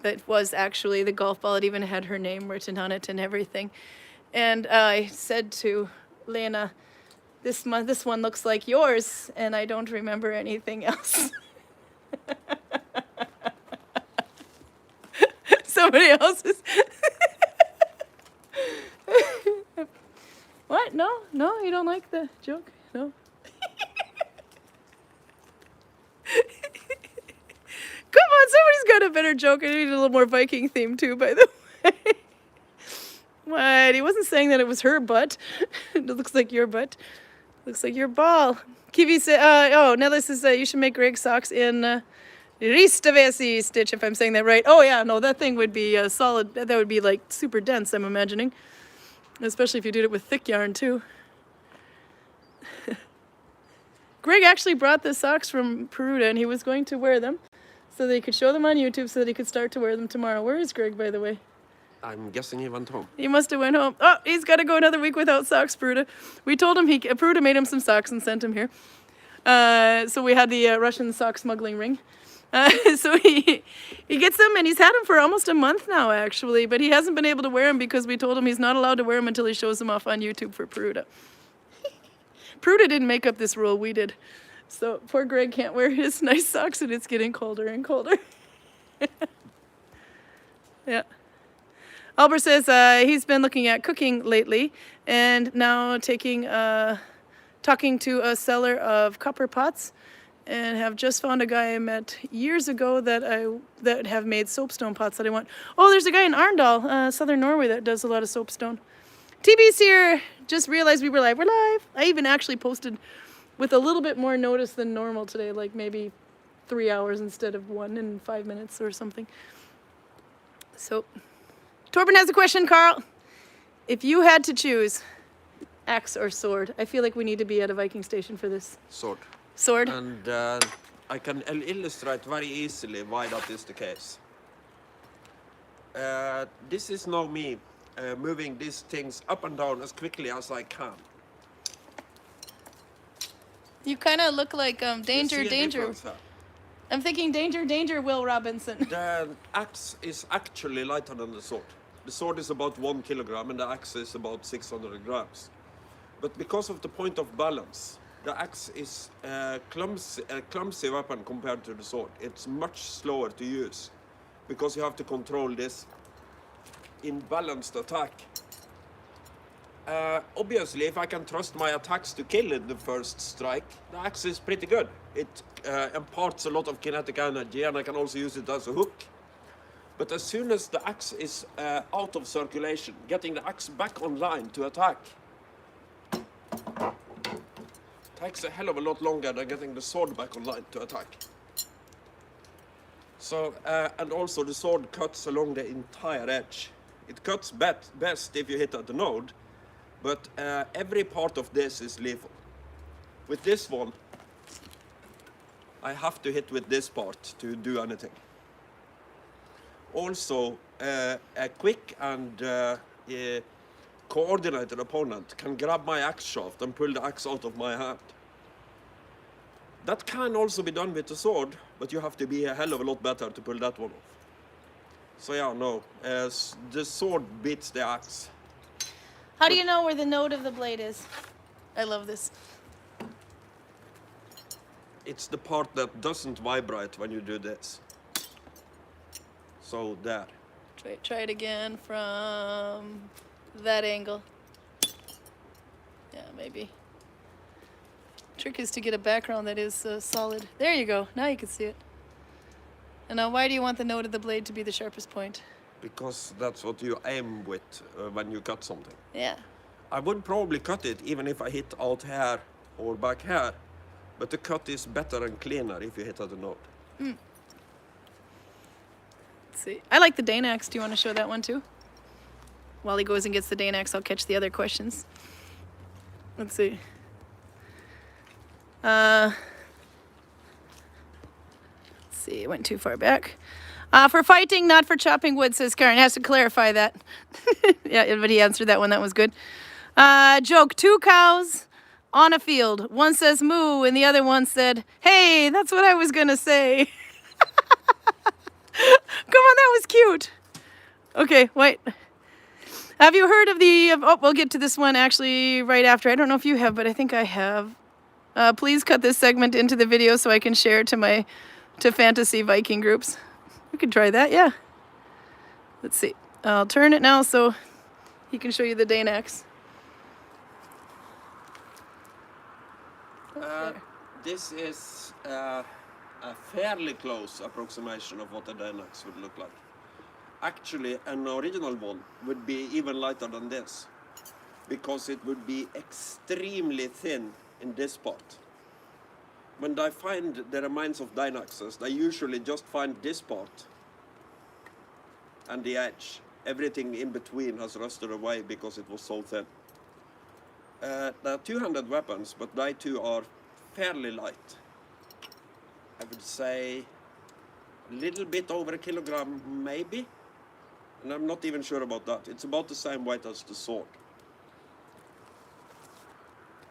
Speaker 1: that was actually the golf ball. It even had her name written on it and everything. And I said to Lena, this one looks like yours, and I don't remember anything else. Somebody else's. What? No, you don't like the joke? No. Come on, somebody's got a better joke. I need a little more Viking theme too, by the way. What? He wasn't saying that it was her butt. It looks like your butt. Looks like your ball. Kiwi said, Nella says you should make Greg socks in Ristavesi stitch, if I'm saying that right. Oh yeah, no, that thing would be solid. That would be like super dense, I'm imagining. Especially if you did it with thick yarn too. Greg actually brought the socks from Peruta and he was going to wear them so that he could show them on YouTube so that he could start to wear them tomorrow. Where is Greg, by the way?
Speaker 4: I'm guessing he went home.
Speaker 1: He must have went home. Oh, he's got to go another week without socks, Peruta. We told him Peruta made him some socks and sent him here. So we had the Russian sock smuggling ring. So he gets them, and he's had them for almost a month now, actually. But he hasn't been able to wear them because we told him he's not allowed to wear them until he shows them off on YouTube for Peruta. Peruta didn't make up this rule, we did. So poor Greg can't wear his nice socks, and it's getting colder and colder. Yeah. Albert says he's been looking at cooking lately, and now talking to a seller of copper pots, and have just found a guy I met years ago that have made soapstone pots that I want. Oh, there's a guy in Arendal, southern Norway, that does a lot of soapstone. TB's here. Just realized we were live. We're live. I even actually posted with a little bit more notice than normal today, like maybe 3 hours instead of 1 in 5 minutes or something. So, Torben has a question, Karl. If you had to choose axe or sword, I feel like we need to be at a Viking station for this.
Speaker 4: Sword.
Speaker 1: Sword?
Speaker 4: And I can illustrate very easily why that is the case. This is now me moving these things up and down as quickly as I can.
Speaker 1: You kind of look like
Speaker 4: You
Speaker 1: Danger,
Speaker 4: see a
Speaker 1: Danger.
Speaker 4: difference here?
Speaker 1: I'm thinking Danger, Danger, Will Robinson.
Speaker 4: The axe is actually lighter than the sword. The sword is about 1 kilogram and the axe is about 600 grams. But because of the point of balance, the axe is a clumsy weapon compared to the sword. It's much slower to use because you have to control this in balanced attack. Obviously, if I can trust my attacks to kill in the first strike, the axe is pretty good. It imparts a lot of kinetic energy, and I can also use it as a hook. But as soon as the axe is out of circulation, getting the axe back online to attack takes a hell of a lot longer than getting the sword back online to attack. So, and also the sword cuts along the entire edge. It cuts best if you hit at the node, but every part of this is lethal. With this one, I have to hit with this part to do anything. Also, a quick and coordinated opponent can grab my axe shaft and pull the axe out of my hand. That can also be done with the sword, but you have to be a hell of a lot better to pull that one off. So yeah, no, the sword beats the axe.
Speaker 1: How do you know where the node of the blade is? I love this.
Speaker 4: It's the part that doesn't vibrate when you do this. So there.
Speaker 1: Try it again from that angle. Yeah, maybe. Trick is to get a background that is solid. There you go. Now you can see it. And now, why do you want the node of the blade to be the sharpest point?
Speaker 4: Because that's what you aim with when you cut something.
Speaker 1: Yeah.
Speaker 4: I would probably cut it even if I hit out here or back here, but the cut is better and cleaner if you hit at the node.
Speaker 1: Let's see. I like the Danax. Do you want to show that one too? While he goes and gets the Danax, I'll catch the other questions. Let's see. Let's see, it went too far back. For fighting, not for chopping wood, says Karin. Has to clarify that. Yeah, but he answered that one. That was good. Joke, 2 cows on a field. One says moo, and the other one said, hey, that's what I was going to say. Come on, that was cute. Okay, wait. Have you heard of the... Oh, we'll get to this one actually right after. I don't know if you have, but I think I have. Please cut this segment into the video so I can share it to fantasy Viking groups. We could try that, yeah. Let's see. I'll turn it now so he can show you the Danax.
Speaker 4: This is a fairly close approximation of what a Danax would look like. Actually, an original one would be even lighter than this, because it would be extremely thin in this part. When I find the remains of Danaxes, I usually just find this part and the edge. Everything in between has rusted away because it was so thin. There are two-handed weapons, but they too are fairly light. I would say a little bit over a kilogram, maybe. And I'm not even sure about that. It's about the same weight as the sword.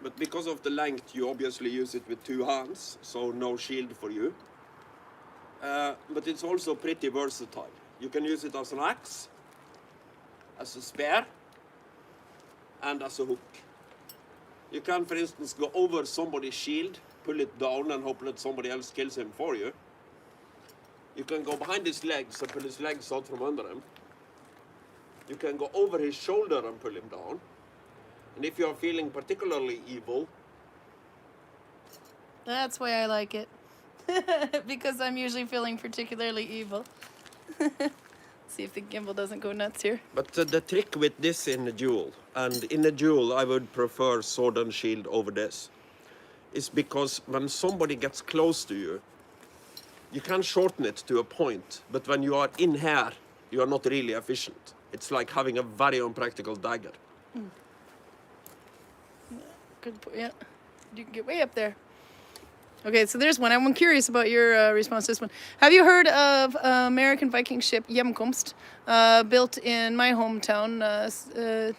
Speaker 4: But because of the length, you obviously use it with 2 hands, so no shield for you. but it's also pretty versatile. You can use it as an axe, as a spear, and as a hook. You can, for instance, go over somebody's shield, pull it down and hope that somebody else kills him for you. You can go behind his legs and pull his legs out from under him. You can go over his shoulder and pull him down. And if you are feeling particularly evil,
Speaker 1: That's why I like it. Because I'm usually feeling particularly evil. See if the gimbal doesn't go nuts here.
Speaker 4: but the trick with this in a duel, and in a duel I would prefer sword and shield over this, is because when somebody gets close to you, you can shorten it to a point, but when you are in here, you are not really efficient. It's like having a very unpractical dagger.
Speaker 1: Good point. Yeah, you can get way up there. Okay, so there's one. I'm curious about your response to this one. Have you heard of American Viking ship Hjemkomst, built in my hometown,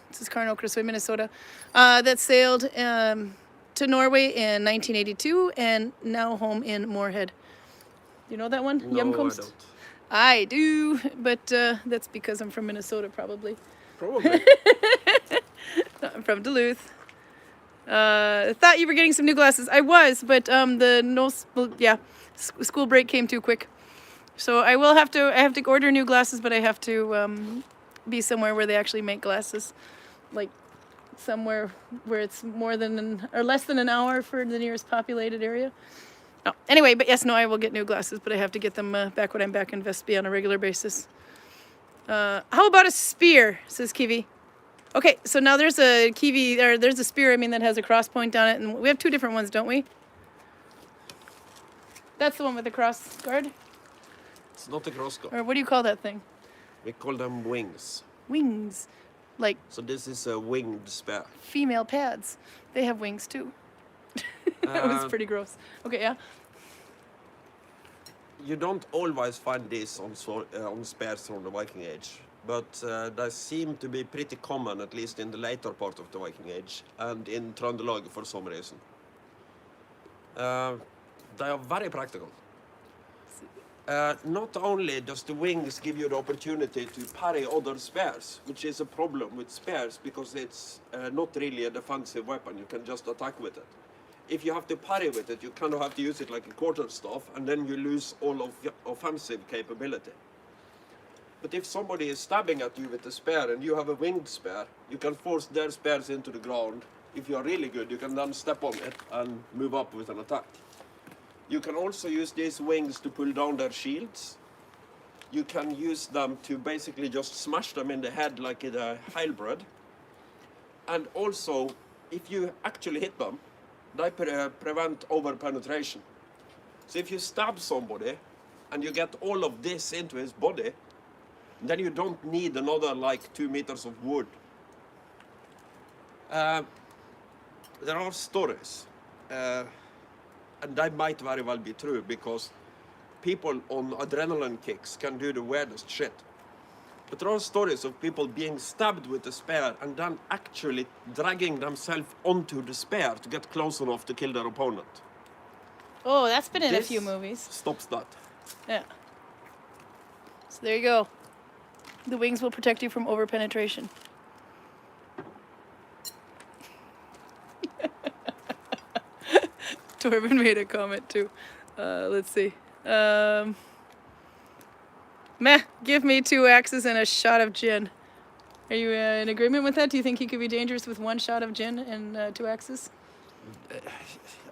Speaker 1: this is Karin, Minnesota, that sailed to Norway in 1982 and now home in Moorhead? You know that one?
Speaker 4: No, I don't.
Speaker 1: I do, but that's because I'm from Minnesota, probably.
Speaker 4: Probably.
Speaker 1: I'm from Duluth. I thought you were getting some new glasses. I was, but school break came too quick. So I have to order new glasses, but I have to be somewhere where they actually make glasses, like somewhere where it's less than an hour for the nearest populated area. No. Anyway, but yes, no, I will get new glasses, but I have to get them back when I'm back in Vestby on a regular basis. How about a spear, says Kiwi. Okay, so now there's a Kiwi, or there's a spear, that has a cross point on it, and we have two different ones, don't we? That's the one with the cross guard?
Speaker 4: It's not a crossguard.
Speaker 1: Or what do you call that thing?
Speaker 4: We call them wings.
Speaker 1: Wings. Like
Speaker 4: So this is a winged spear.
Speaker 1: female pads. They have wings too. That was pretty gross. Okay, yeah.
Speaker 4: You don't always find this on spears from the Viking Age, but they seem to be pretty common, at least in the later part of the Viking Age, and in Trøndelag for some reason. They are very practical. Not only does the wings give you the opportunity to parry other spears, which is a problem with spears because it's not really a defensive weapon, you can just attack with it. If you have to parry with it, you kind of have to use it like a quarterstaff, and then you lose all of your offensive capability. But if somebody is stabbing at you with a spear and you have a winged spear, you can force their spears into the ground. If you are really good, you can then step on it and move up with an attack. You can also use these wings to pull down their shields. You can use them to basically just smash them in the head like in a halberd. And also, if you actually hit them, they prevent over-penetration. So if you stab somebody and you get all of this into his body, then you don't need another like 2 meters of wood. There are stories, and they might very well be true, because people on adrenaline kicks can do the weirdest shit. But there are stories of people being stabbed with a spear and then actually dragging themselves onto the spear to get close enough to kill their opponent.
Speaker 1: Oh, that's been in a
Speaker 4: This
Speaker 1: few movies.
Speaker 4: stops that.
Speaker 1: Yeah. So there you go. The wings will protect you from over-penetration. Torben made a comment too. Let's see. Meh, give me 2 axes and a shot of gin. Are you in agreement with that? Do you think he could be dangerous with 1 shot of gin and 2 axes?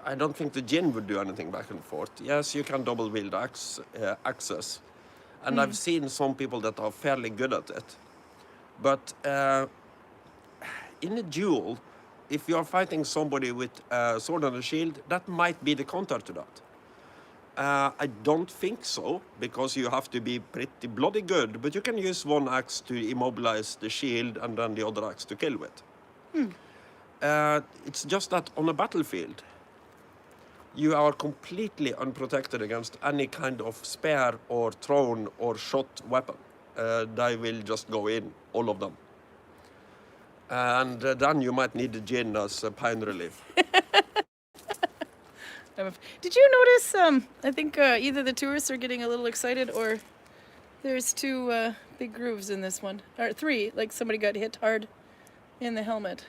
Speaker 4: I don't think the gin would do anything back and forth. Yes, you can double wield axes. And I've seen some people that are fairly good at it. But in a duel, if you are fighting somebody with a sword and a shield, that might be the counter to that. I don't think so, because you have to be pretty bloody good, but you can use 1 axe to immobilize the shield and then the other axe to kill with. It's just that on a battlefield, you are completely unprotected against any kind of spear or thrown or shot weapon. They will just go in, all of them. And then you might need the gin as a pain relief.
Speaker 1: Did you notice? I think either the tourists are getting a little excited, or there's two big grooves in this one, or three. Like somebody got hit hard in the helmet.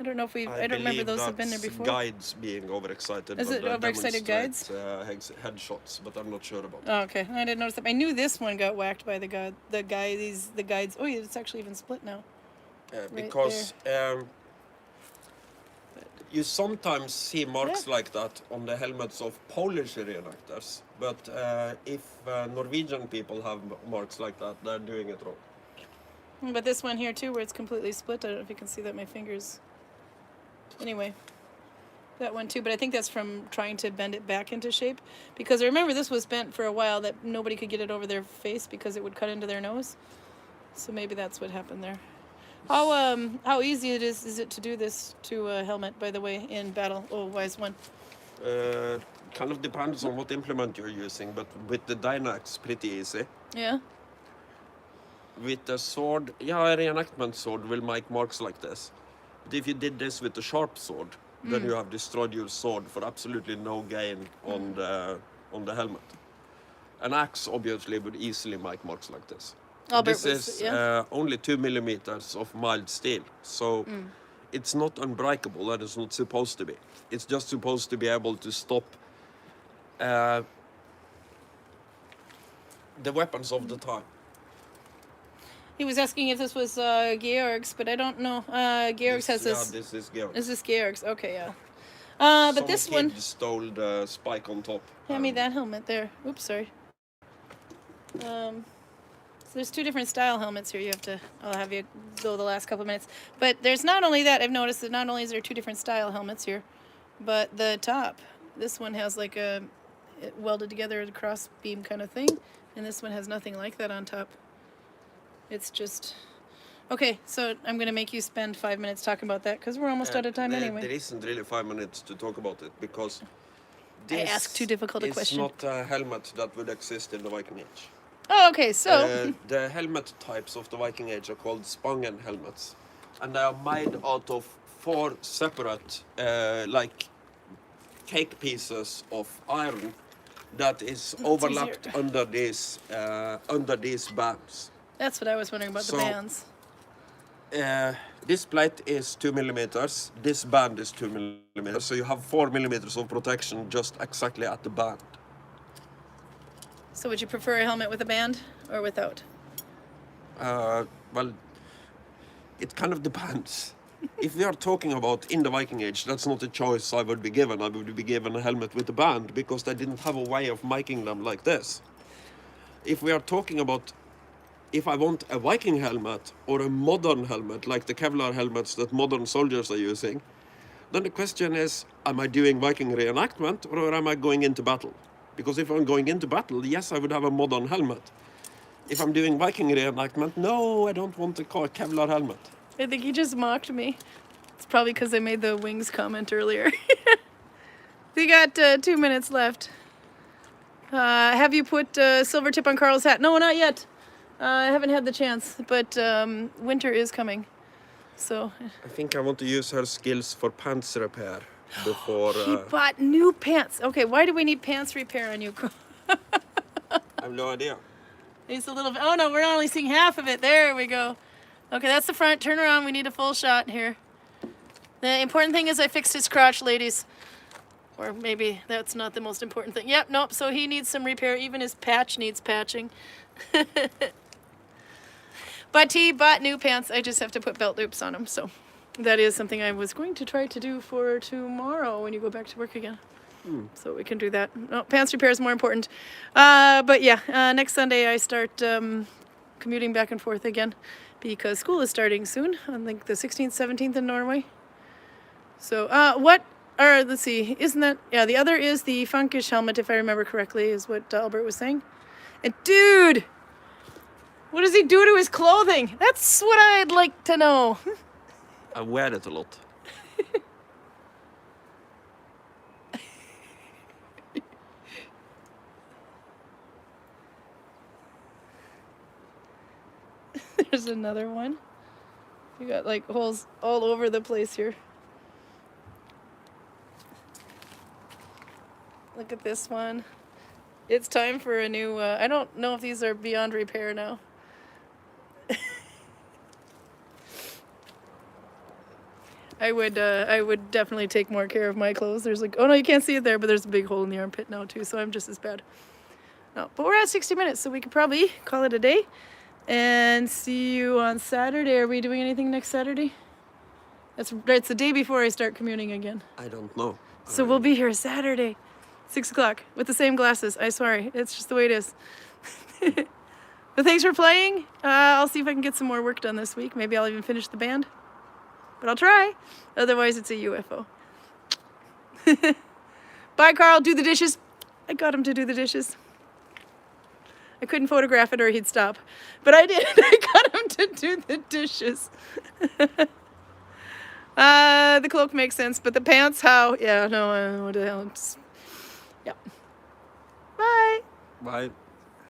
Speaker 1: I don't know if I don't remember those have been there before.
Speaker 4: Guides being overexcited.
Speaker 1: Is it overexcited guides?
Speaker 4: Headshots, but I'm not sure about
Speaker 1: Oh, okay. I didn't notice that. I knew this one got whacked by the guides. Oh, yeah, it's actually even split now.
Speaker 4: Because you sometimes see marks like that on the helmets of Polish reenactors, but if Norwegian people have marks like that, they're doing it wrong.
Speaker 1: But this one here too, where it's completely split. I don't know if you can see that my fingers. Anyway, that one too. But I think that's from trying to bend it back into shape. Because I remember this was bent for a while that nobody could get it over their face because it would cut into their nose. So maybe that's what happened there. How easy is it to do this to a helmet, by the way, in battle? Oh, wise one.
Speaker 4: Kind of depends on what implement you're using, but with the Dynax, pretty easy.
Speaker 1: Yeah.
Speaker 4: With the sword, yeah, a reenactment sword will make marks like this. But if you did this with a sharp sword, then you have destroyed your sword for absolutely no gain on the helmet. An axe obviously would easily make marks like this.
Speaker 1: Albert
Speaker 4: This is only 2 millimeters of mild steel, so it's not unbreakable. That is not supposed to be. It's just supposed to be able to stop the weapons of the time.
Speaker 1: He was asking if this was Georg's, but I don't know. Georg's has this.
Speaker 4: Yeah, this is Georg.
Speaker 1: Is this Georg's? Okay, yeah. But
Speaker 4: Some
Speaker 1: this
Speaker 4: kid
Speaker 1: one.
Speaker 4: stole the spike on top.
Speaker 1: Hand me that helmet there. Oops, sorry. So there's two different style helmets here. I'll have you go the last couple of minutes. But there's not only that. I've noticed that not only is there two different style helmets here, but the top. This one has like a welded together a cross beam kind of thing, and this one has nothing like that on top. It's just... Okay, so I'm going to make you spend 5 minutes talking about that because we're almost out of time anyway.
Speaker 4: There isn't really 5 minutes to talk about it because
Speaker 1: I asked too difficult a question.
Speaker 4: It's not a helmet that would exist in the Viking Age.
Speaker 1: Oh, okay, so...
Speaker 4: the helmet types of the Viking Age are called Spangen helmets. And they are made out of 4 separate, like, cake pieces of iron that is overlapped under these bands.
Speaker 1: That's what I was wondering about, the bands.
Speaker 4: This plate is 2 millimeters. This band is 2 millimeters. So you have 4 millimeters of protection just exactly at the band.
Speaker 1: So would you prefer a helmet with a band or without?
Speaker 4: Well, it kind of depends. If we are talking about in the Viking Age, that's not a choice I would be given. I would be given a helmet with a band because they didn't have a way of making them like this. If we are talking about if I want a Viking helmet or a modern helmet, like the Kevlar helmets that modern soldiers are using, then the question is, am I doing Viking reenactment or am I going into battle? Because if I'm going into battle, yes, I would have a modern helmet. If I'm doing Viking reenactment, no, I don't want a Kevlar helmet.
Speaker 1: I think he just mocked me. It's probably because I made the wings comment earlier. We got 2 minutes left. Have you put silver tip on Karl's hat? No, not yet. I haven't had the chance, but winter is coming, so...
Speaker 4: I think I want to use her skills for pants repair before...
Speaker 1: He bought new pants. Okay, why do we need pants repair on you?
Speaker 4: I have no idea.
Speaker 1: It's a little... Oh, no, we're only seeing half of it. There we go. Okay, that's the front. Turn around. We need a full shot here. The important thing is I fixed his crotch, ladies. Or maybe that's not the most important thing. Yep, nope, so he needs some repair. Even his patch needs patching. But he bought new pants. I just have to put belt loops on them. So that is something I was going to try to do for tomorrow when you go back to work again. So we can do that. No, pants repair is more important. But yeah, next Sunday I start commuting back and forth again because school is starting soon. I think the 16th, 17th in Norway. So let's see, isn't that... Yeah, the other is the Funkish helmet, if I remember correctly, is what Albert was saying. And dude, what does he do to his clothing? That's what I'd like to know.
Speaker 4: I wear it a lot.
Speaker 1: There's another one. You got like holes all over the place here. Look at this one. It's time for a new, I don't know if these are beyond repair now. I would definitely take more care of my clothes. There's like, oh no, you can't see it there, but there's a big hole in the armpit now too, so I'm just as bad. No, but we're at 60 minutes, so we could probably call it a day and see you on Saturday. Are we doing anything next Saturday? It's the day before I start commuting again.
Speaker 4: I don't know.
Speaker 1: So we'll be here Saturday, 6 o'clock, with the same glasses. I'm sorry, it's just the way it is. But thanks for playing. I'll see if I can get some more work done this week. Maybe I'll even finish the band. But I'll try. Otherwise, it's a UFO. Bye, Karl. Do the dishes. I got him to do the dishes. I couldn't photograph it or he'd stop. But I did. I got him to do the dishes. The cloak makes sense, but the pants, how? Yeah, no, what the hell? Yeah. Bye.
Speaker 4: Bye.